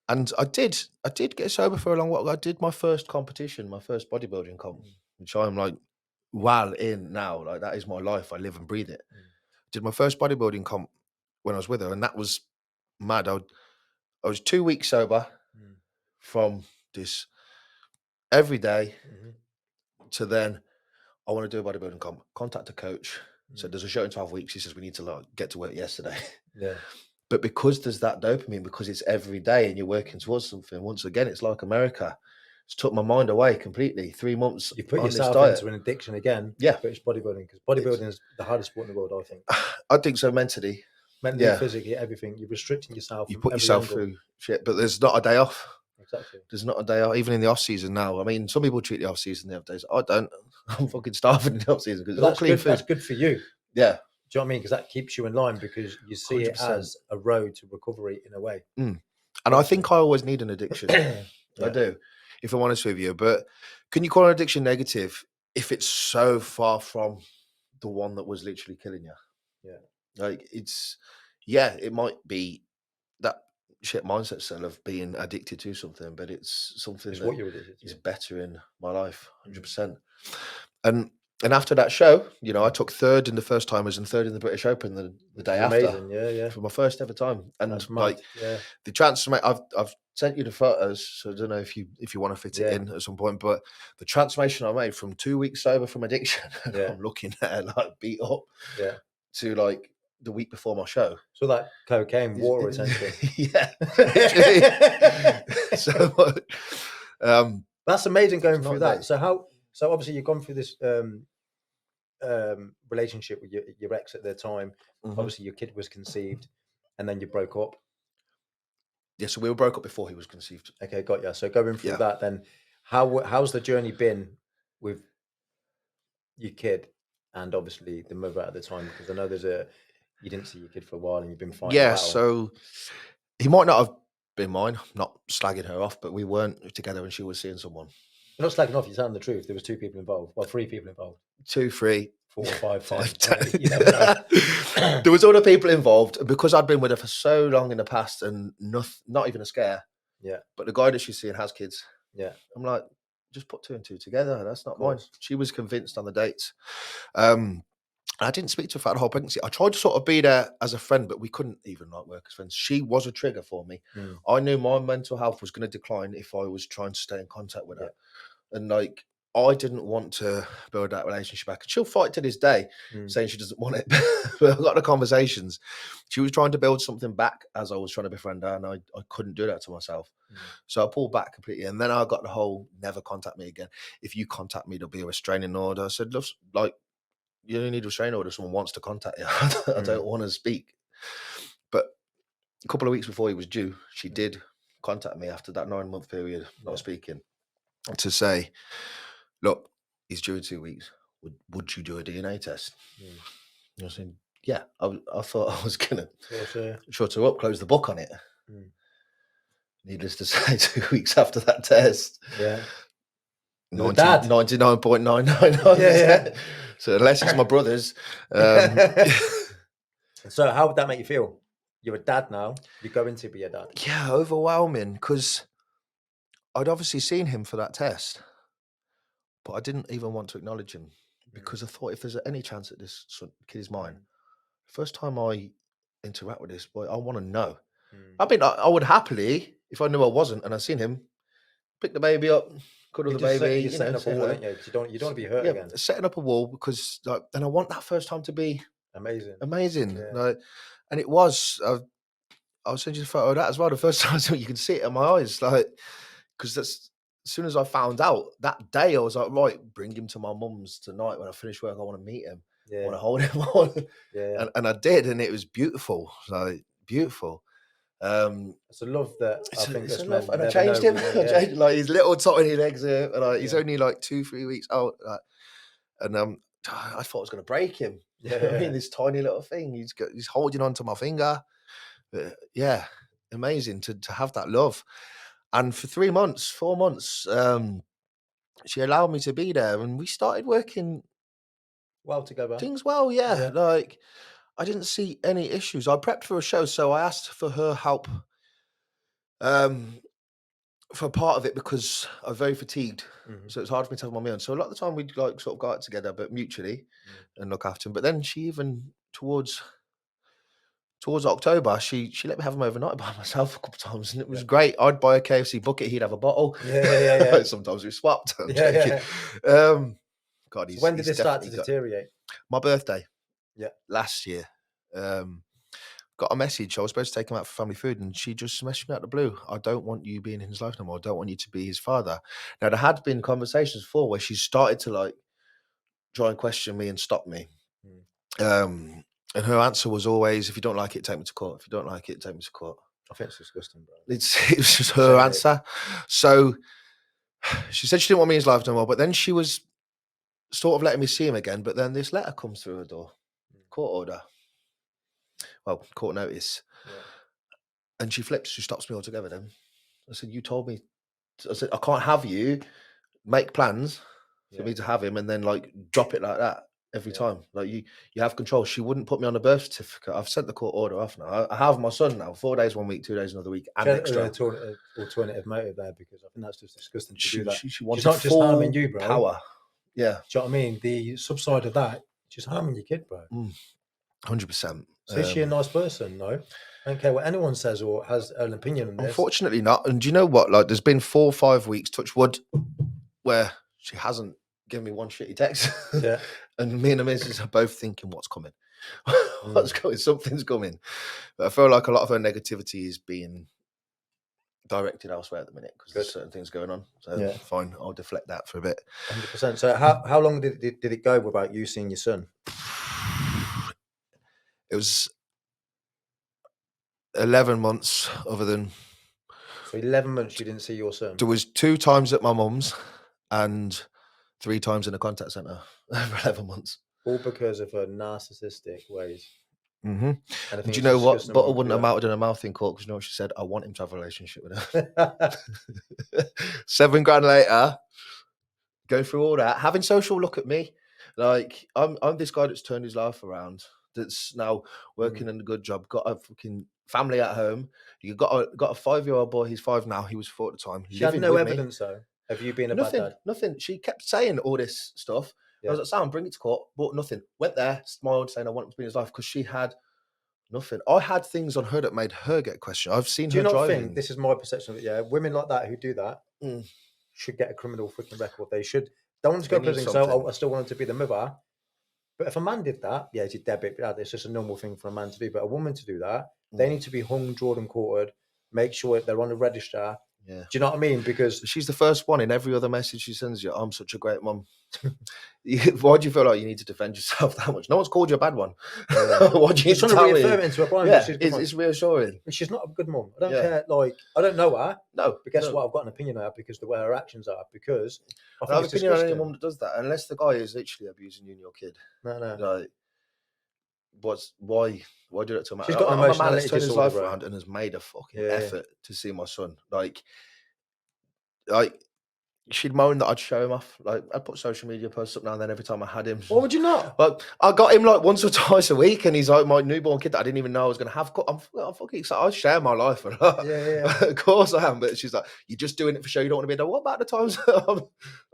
I did get sober for a long while. I did my first competition, my first bodybuilding comp, which I'm like well in now. Like, that is my life. I live and breathe it. Did my first bodybuilding comp when I was with her, and that was mad. I was 2 weeks sober from this every day to then I want to do a bodybuilding comp. Contact a coach. So there's a show in 12 weeks. He says we need to like get to work yesterday. Yeah. But because there's that dopamine, because it's every day and you're working towards something, once again, it's like America. It's took my mind away completely. 3 months. You put yourself into an addiction again. Yeah. But it's bodybuilding, because bodybuilding is the hardest sport in the world, I think. I think so, mentally. Mentally, physically, everything. You're restricting yourself. You put yourself through shit, but there's not a day off. Exactly. There's not a day off, even in the off season now. I mean, some people treat the off season the other days. I don't. I'm fucking starving in the off season because it's all clean food. That's good for you. Yeah. Do you know what I mean? Because that keeps you in line, because you see 100%. It as a road to recovery in a way. And I think I always need an addiction. I do, if I'm honest with you. But can you call an addiction negative if it's so far from the one that was literally killing you? Yeah. Like, it might be that shit mindset still of being addicted to something, but it's something that is better in my life, 100%. And after that show, you know, I took third in the first timers and third in the British Open the day after. Amazing, yeah. For my first ever time. And the transformation, I've sent you the photos, so I don't know if you want to fit it in at some point, but the transformation I made from 2 weeks sober from addiction, I'm looking at it like beat up, to like the week before my show. So that cocaine, water essentially. Yeah. So that's amazing going through that. So obviously you've gone through this relationship with your ex at the time. Obviously your kid was conceived, and then you broke up. Yeah, so we were broke up before he was conceived. Okay, got you. So going through that, then how's the journey been with your kid and obviously the mother at the time? Because I know you didn't see your kid for a while and you've been fighting. Yeah, so he might not have been mine. I'm not slagging her off, but we weren't together when she was seeing someone. You're not slagging off, you're telling the truth. There was 2 people involved. Well, 3 people involved. 2, 3, 4, 5, 10. You never know. There was other people involved, and because I'd been with her for so long in the past and not even a scare. Yeah. But the guy that she's seeing has kids. Yeah. I'm like, just put 2 and 2 together. That's not mine. She was convinced on the dates. And I didn't speak to her throughout the whole pregnancy. I tried to sort of be there as a friend, but we couldn't even like work as friends. She was a trigger for me. I knew my mental health was going to decline if I was trying to stay in contact with her. And like, I didn't want to build that relationship back. And she'll fight to this day saying she doesn't want it. But I've got the conversations. She was trying to build something back as I was trying to befriend her, and I couldn't do that to myself. So I pulled back completely. And then I got the whole never contact me again. If you contact me, there'll be a restraining order. I said, look, like, you only need a restraining order if someone wants to contact you. I don't want to speak. But a couple of weeks before he was due, she did contact me after that 9-month period not speaking to say, look, he's due in 2 weeks. Would you do a DNA test? I said, yeah. I thought I was going to shut her up, close the book on it. Needless to say, 2 weeks after that test, 99.999%. So unless it's my brother's. So how would that make you feel? You're a dad now. You're going to be a dad. Yeah, overwhelming, because I'd obviously seen him for that test, but I didn't even want to acknowledge him because I thought if there's any chance that this kid is mine, first time I interact with this boy, I want to know. I mean, I would happily, if I knew I wasn't and I seen him, pick the baby up, cuddle the baby. You're setting up a wall, aren't you? You don't want to be hurt again. Setting up a wall because, like, and I want that first time to be amazing. Yeah. Like, and it was. I'll send you the photo of that as well. The first time you can see it in my eyes, like, because that's as soon as I found out that day, I was like, right, bring him to my mum's tonight when I finish work. I want to meet him. I want to hold him on. And I did, and it was beautiful. Like, beautiful. It's a love that I think it's a love, and I changed him. I changed, like, his little tiny legs, and like, he's only like 2-3 weeks old, like, and I thought I was going to break him. I mean, this tiny little thing, he's holding on to my finger. But yeah, amazing to have that love. And for 4 months, she allowed me to be there, and we started working well together. Things well, yeah. Like, I didn't see any issues. I prepped for a show, so I asked for her help for part of it because I'm very fatigued. So it's hard for me to have my own. So a lot of the time we'd like sort of go out together, but mutually, and look after him. But then she even towards October, she let me have him overnight by myself a couple of times, and it was great. I'd buy a KFC bucket, he'd have a bottle. Sometimes we swapped. God, so when did this start to deteriorate? My birthday. Yeah. Last year. Got a message. I was supposed to take him out for family food, and she just messaged me out of the blue. I don't want you being in his life no more. I don't want you to be his father. Now, there had been conversations before where she started to like try and question me and stop me. And her answer was always, if you don't like it, take me to court. If you don't like it, take me to court. I think it's disgusting, bro. It was just her answer. So she said she didn't want me in his life no more, but then she was sort of letting me see him again. But then this letter comes through her door, court order. Well, court notice. And she flips, she stops me altogether then. I said, you told me, I said, I can't have you make plans for me to have him and then like drop it like that every time. Like you have control. She wouldn't put me on a birth certificate. I've sent the court order off now. I have my son now, 4 days 1 week, 2 days another week, and extra. Alternative motive there, because I think that's just disgusting to do that. She's not just harming you, bro. Power. Yeah. Do you know what I mean? The subside of that, she's harming your kid, bro. 100%. So is she a nice person? No. I don't care what anyone says or has an opinion on this. Unfortunately not. And do you know what? Like, there's been 4 or 5 weeks, touch wood, where she hasn't given me one shitty text. Yeah. And me and the missus are both thinking, what's coming? What's coming? Something's coming. But I feel like a lot of her negativity is being directed elsewhere at the minute because there's certain things going on. So fine, I'll deflect that for a bit. 100%. So how long did it go without you seeing your son? It was 11 months other than... So 11 months you didn't see your son? There was 2 times at my mum's and 3 times in a contact centre over 11 months. All because of her narcissistic ways. And do you know what? Butter wouldn't have melted in her mouth in court because you know what she said? I want him to have a relationship with her. 7 grand later, going through all that, having social look at me. Like, I'm this guy that's turned his life around, that's now working in a good job, got a fucking family at home. You got a 5-year-old boy, he's 5 now, he was 4 at the time. She had no evidence, though, of you being a bad dad? Nothing. She kept saying all this stuff, I was like, Sam, bring it to court. Bought nothing. Went there, smiled, saying I want him to be in his life because she had nothing. I had things on her that made her get questioned. I've seen Do you her not driving. think, this is my perception of it, yeah, women like that who do that should get a criminal freaking record. They should. Don't want to go to prison, so I still wanted to be the mother. But if a man did that, yeah, it's a debit. It's just a normal thing for a man to do. But a woman to do that, they need to be hung, drawn, and quartered. Make sure they're on the register. Yeah. Do you know what I mean? Because she's the first one in every other message she sends you. I'm such a great mum. Why do you feel like you need to defend yourself that much? No one's called you a bad one. What do you trying to reaffirm it into her blind? Yeah, it's reassuring. She's not a good mum. I don't care. Like, I don't know her. No, but guess what? I've got an opinion of her because the way her actions are. Because I have an opinion on any mum that does that, unless the guy is literally abusing you and your kid. No. Like, why do it to a man? She's got an emotionality. I'm a man that's turned disorder, his life around and has made a fucking effort to see my son. Like she'd moan that I'd show him off. Like, I'd put social media posts up now and then every time I had him. Why would you not? Like, I got him like once or twice a week, and he's like my newborn kid that I didn't even know I was going to have. I'm fucking excited. I share my life with her. Yeah. Of course I am. But she's like, you're just doing it for show. You don't want to be there. What about the times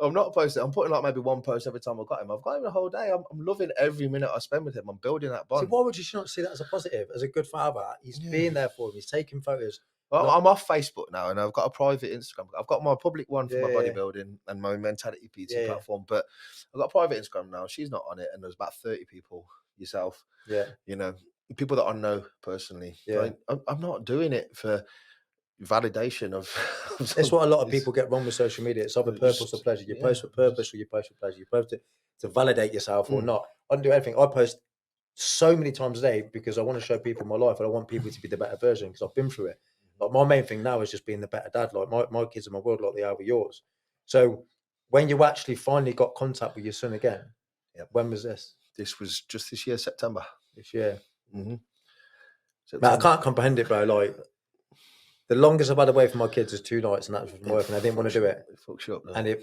I'm not posting? I'm putting like maybe one post every time I've got him. I've got him the whole day. I'm loving every minute I spend with him. I'm building that bond. See, why would you not see that as a positive? As a good father, he's being there for him. He's taking photos. Well, I'm off Facebook now, and I've got a private Instagram. I've got my public one for my bodybuilding and my mentality PT platform, but I've got a private Instagram now. She's not on it, and there's about 30 people, yourself, you know, people that I know personally. Like, I'm not doing it for validation of that's what a lot of people get wrong with social media. It's either purpose or pleasure. You post for purpose or you post for pleasure. You post it to validate yourself or not. I don't do anything. I post so many times a day because I want to show people my life and I want people to be the better version because I've been through it. Like, my main thing now is just being the better dad. Like, my kids are my world like they are with yours. So when you actually finally got contact with your son again, when was this? This was just this year, September. This year. Man, I can't comprehend it, bro. Like, the longest I've had away from my kids is 2 nights, and that was from work, and I didn't want to do it. It fucks you up, and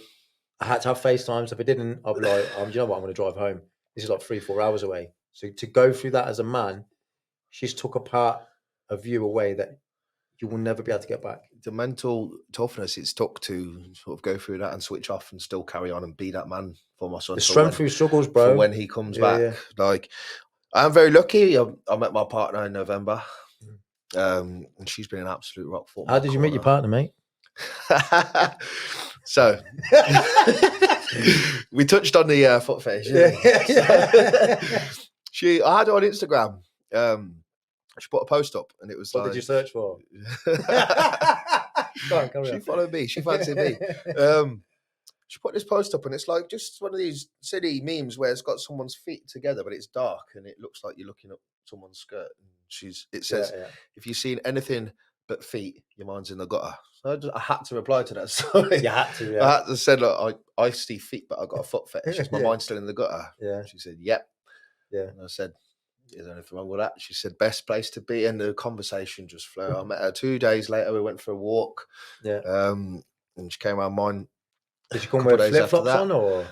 I had to have FaceTimes. If I didn't, I'd be like, you know what, I'm going to drive home. This is like 3-4 hours away. So to go through that as a man, she's took a part of you away that you will never be able to get back. The mental toughness it's took to sort of go through that and switch off and still carry on and be that man for my son. The strength through struggles, bro. For when he comes back. Like, I'm very lucky. I met my partner in November. And she's been an absolute rock for me. How did you meet your partner, mate? So we touched on the foot fetish. I had her on Instagram. She put a post up, and it was what did you search for? She followed me. She fancied me. She put this post up, and it's like just one of these silly memes where it's got someone's feet together, but it's dark, and it looks like you're looking up someone's skirt. And it says, if you've seen anything but feet, your mind's in the gutter. So I had to reply to that story. You had to, I had to say, look, I see feet, but I've got a foot fetish. Is my mind still in the gutter? Yeah. She said, yep. Yeah. And I said, is there anything wrong with that? She said, best place to be. And the conversation just flew. I met her 2 days later. We went for a walk. Yeah. And she came around mine. Did you come with flip-flops on, or?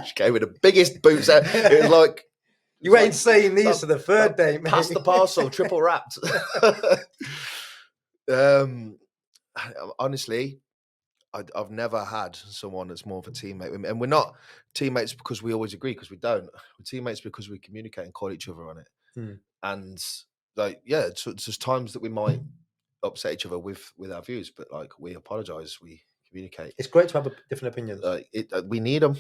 She came with the biggest boots out. It was like, you ain't saying these to the third date, mate. Pass the parcel, triple wrapped. Honestly, I've never had someone that's more of a teammate with me. And we're not teammates because we always agree, because we don't. We're teammates because we communicate and call each other on it. And like, it's just times that we might upset each other with our views, but like, we apologize, we communicate. It's great to have different opinions. We need them.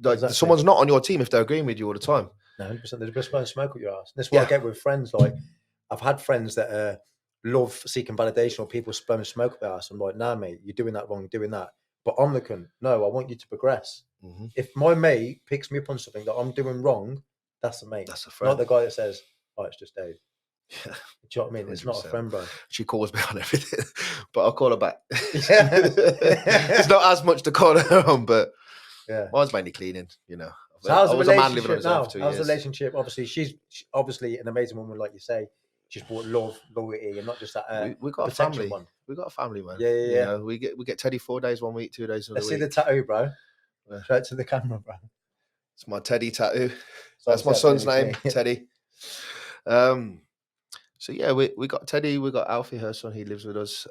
Exactly. Someone's not on your team if they're agreeing with you all the time. No, 100%. They're just blowing smoke up your ass. That's what I get with friends. Like, I've had friends that love seeking validation, or people blowing smoke up their ass. I'm like, nah, mate, you're doing that wrong, you're doing that. But I'm looking, no, I want you to progress. If my mate picks me up on something that I'm doing wrong, that's a mate. That's a friend. Not the guy that says, oh, it's just Dave. Yeah. Do you know what I mean? 100%. It's not a friend, bro. She calls me on everything, but I'll call her back. It's not as much to call her on, but mine's mainly cleaning, you know. So how's the relationship now? How's the relationship? Obviously, she's obviously an amazing woman, like you say. She's brought love, loyalty, and not just that. We got a family. We got a family, man. Yeah. You know, we get Teddy 4 days 1 week, 2 days another week. Let's see the tattoo, bro. Show it to the camera, bro. It's my Teddy tattoo. That's my son's name, Teddy. So we got Teddy. We got Alfie, her son. He lives with us.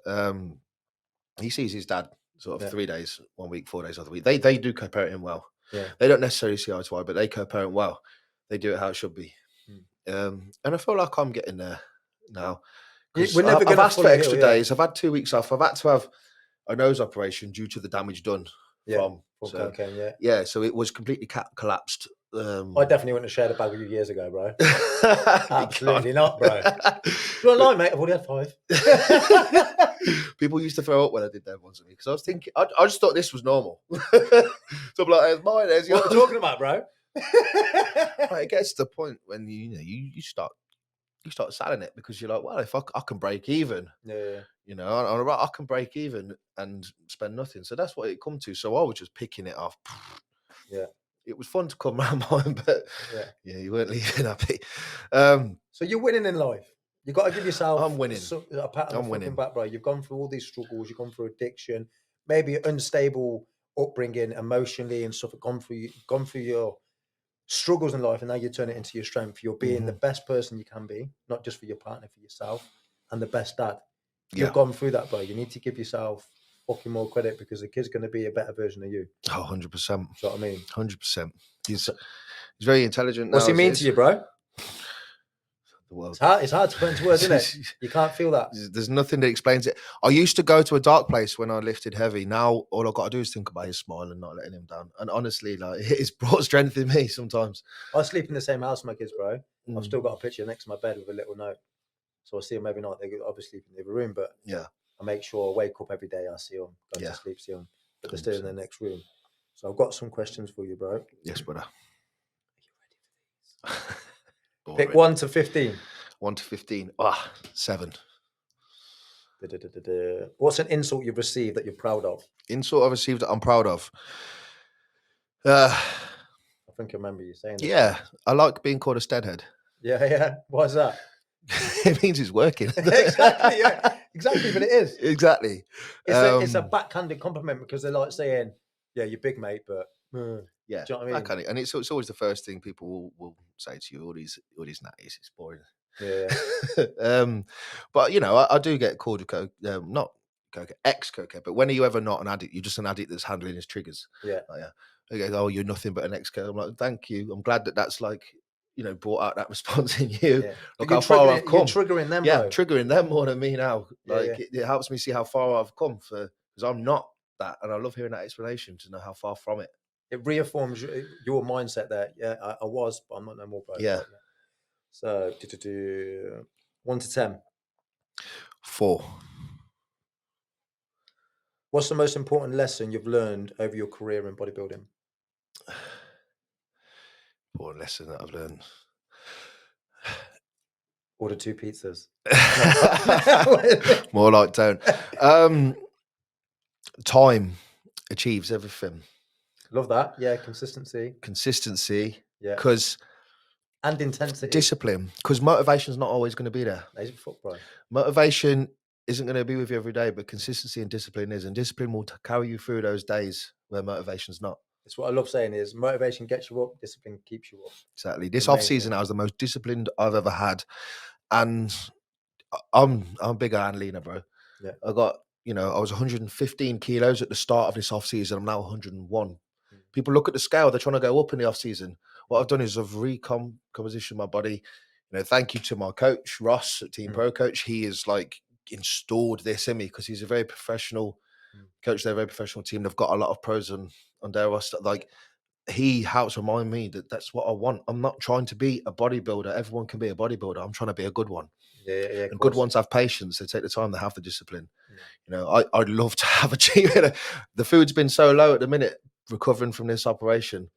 He sees his dad sort of 3 days, 1 week, 4 days of the week. They do co-parenting well. Yeah. They don't necessarily see eye to eye, but they co-parent well. They do it how it should be. And I feel like I'm getting there now. We're never I've gonna asked for fully extra heal, days. I've had 2 weeks off. I've had to have a nose operation due to the damage done from cocaine. Yeah, so it was completely collapsed. I definitely wouldn't have shared a bag with you years ago, bro. Absolutely not, bro. You're lying, mate. I've already had 5. People used to throw up when I did that once at me because I was thinking, I just thought this was normal. So I'm like, there's mine, there's yours. What are you talking about, bro? It gets to the point when you start selling it because you're like, well, if I can break even, I can break even and spend nothing. So that's what it come to. So I was just picking it off. Yeah. It was fun to come around mine, but you weren't leaving happy. So you're winning in life. You've got to give yourself I'm winning. A pat on the fucking back, bro. You've gone through all these struggles. You've gone through addiction, maybe unstable upbringing emotionally and stuff. Gone through your struggles in life, and now you turn it into your strength. You're being the best person you can be, not just for your partner, for yourself, and the best dad. You've gone through that, bro. You need to give yourself fucking more credit because the kid's going to be a better version of you. 100%. Do you know what I mean? 100%. He's very intelligent. What's he mean to you, bro? The world. It's hard to put into words, isn't it? You can't feel that. There's nothing that explains it. I used to go to a dark place when I lifted heavy. Now all I've got to do is think about his smile and not letting him down. And honestly, like, it's brought strength in me sometimes. I sleep in the same house with my kids, bro. I've still got a picture next to my bed with a little note. So I see them every night. They obviously sleep in the other room, but I make sure I wake up every day. I see them, go to sleep, see them, but they're still in the next room. So I've got some questions for you, bro. Yes, brother. Are you ready for these? Pick 1 to 15. 1 to 15. 7. What's an insult you've received that you're proud of? Insult I've received that I'm proud of. I think I remember you saying that. Yeah, I like being called a steadhead. Yeah. Why is that? It means it's working. Exactly, exactly, but it is. Exactly. It's a backhanded compliment because they're like saying, yeah, you're big, mate, but yeah, do you know what I mean? And it's always the first thing people will say to you, all these natties, it's boring. Yeah. But I do get called not ex-cocaine, but when are you ever not an addict? You're just an addict that's handling his triggers. Okay, oh, you're nothing but an ex-cocaine. I'm like, thank you. I'm glad that's like, brought out that response in you. Look how far I've come. You're triggering them, bro. Bro. Triggering them more than me now. Like it helps me see how far I've come because I'm not that, and I love hearing that explanation to know how far from it. It reaffirms your mindset there. Yeah, I was, but I'm not no more, bro. Yeah. So 1 to 10. 4. What's the most important lesson you've learned over your career in bodybuilding? Important lesson that I've learned. Order 2 pizzas. More like don't. Time achieves everything. Love that. Yeah, consistency. Yeah. And intensity. Discipline. Because motivation's not always going to be there. That's a foot, bro. Motivation isn't going to be with you every day, but consistency and discipline is. And discipline will carry you through those days where motivation's not. That's what I love saying is motivation gets you up, discipline keeps you up. Exactly. This off-season, I was the most disciplined I've ever had. And I'm bigger and leaner, bro. Yeah. I got, I was 115 kilos at the start of this off-season. I'm now 101. People look at the scale, they're trying to go up in the off-season. What I've done is I've recompositioned my body. Thank you to my coach, Ross, at Team Pro Coach. He is like installed this in me because he's a very professional coach. They're a very professional team. They've got a lot of pros on their roster. Like, he helps remind me that that's what I want. I'm not trying to be a bodybuilder. Everyone can be a bodybuilder. I'm trying to be a good one. Yeah. And good ones have patience. They take the time. They have the discipline. I'd love to have a cheat. The food's been so low at the minute, recovering from this operation.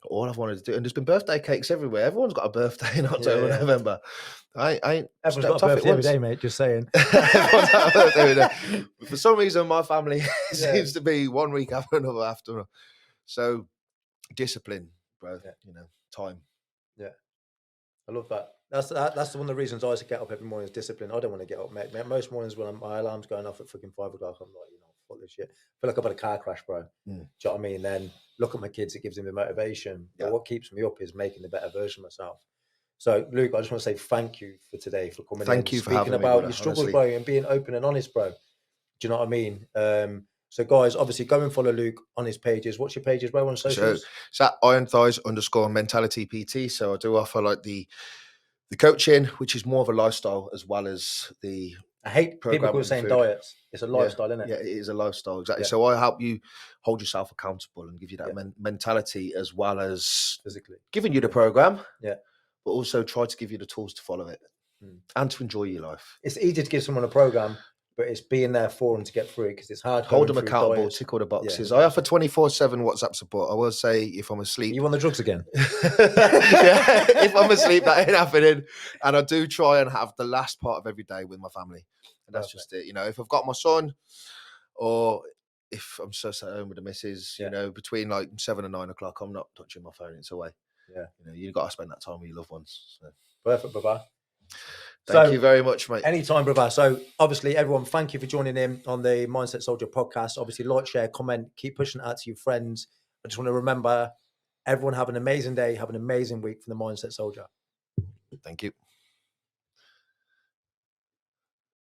All I've wanted to do, and there's been birthday cakes everywhere. Everyone's got a birthday in October, November. Everyone's got a birthday every day, mate. Just saying. Everyone's got a birthday every day. For some reason, my family seems to be 1 week after another. So, discipline, bro. Time. Yeah, I love that. That's one of the reasons I get up every morning is discipline. I don't want to get up, mate. Most mornings when my alarm's going off at fucking 5 o'clock, I'm like, fuck this shit. I feel like I've had a car crash, bro. Do you know what I mean? Then look at my kids, it gives them the motivation. But what keeps me up is making a better version of myself. So, Luke, I just want to say thank you for today, for coming in. Thank you for having me, speaking about brother, your struggles, honestly. bro, and being open and honest, bro. Do you know what I mean? So guys, obviously go and follow Luke on his pages. What's your pages, bro, on So socials? it's at _mentality PT. So I do offer like the coaching, which is more of a lifestyle, as well as the I hate people program who are with saying food. diets. It's a lifestyle, isn't it? Yeah, it is a lifestyle, exactly. Yeah. So I help you hold yourself accountable and give you that mentality, as well as Physically giving you the program. Yeah. But also try to give you the tools to follow it and to enjoy your life. It's easy to give someone a program, but it's being there for them to get through it, because it's hard. Hold them accountable, tick all the boxes. I offer 24/7 WhatsApp support. I will say, if I'm asleep. You on the drugs again? If I'm asleep, that ain't happening. And I do try and have the last part of every day with my family. And that's just it. You know, if I've got my son, or if I'm just at home with the missus, you know, between like 7 and 9 o'clock, I'm not touching my phone. It's away. Yeah. You know, you've got to spend that time with your loved ones. So. Perfect, brother. Thank you very much, mate. Anytime, brother. So obviously, everyone, thank you for joining in on the Mindset Soldier podcast. Obviously, like, share, comment, keep pushing it out to your friends. I just want to remember, everyone have an amazing day, have an amazing week from the Mindset Soldier. Thank you.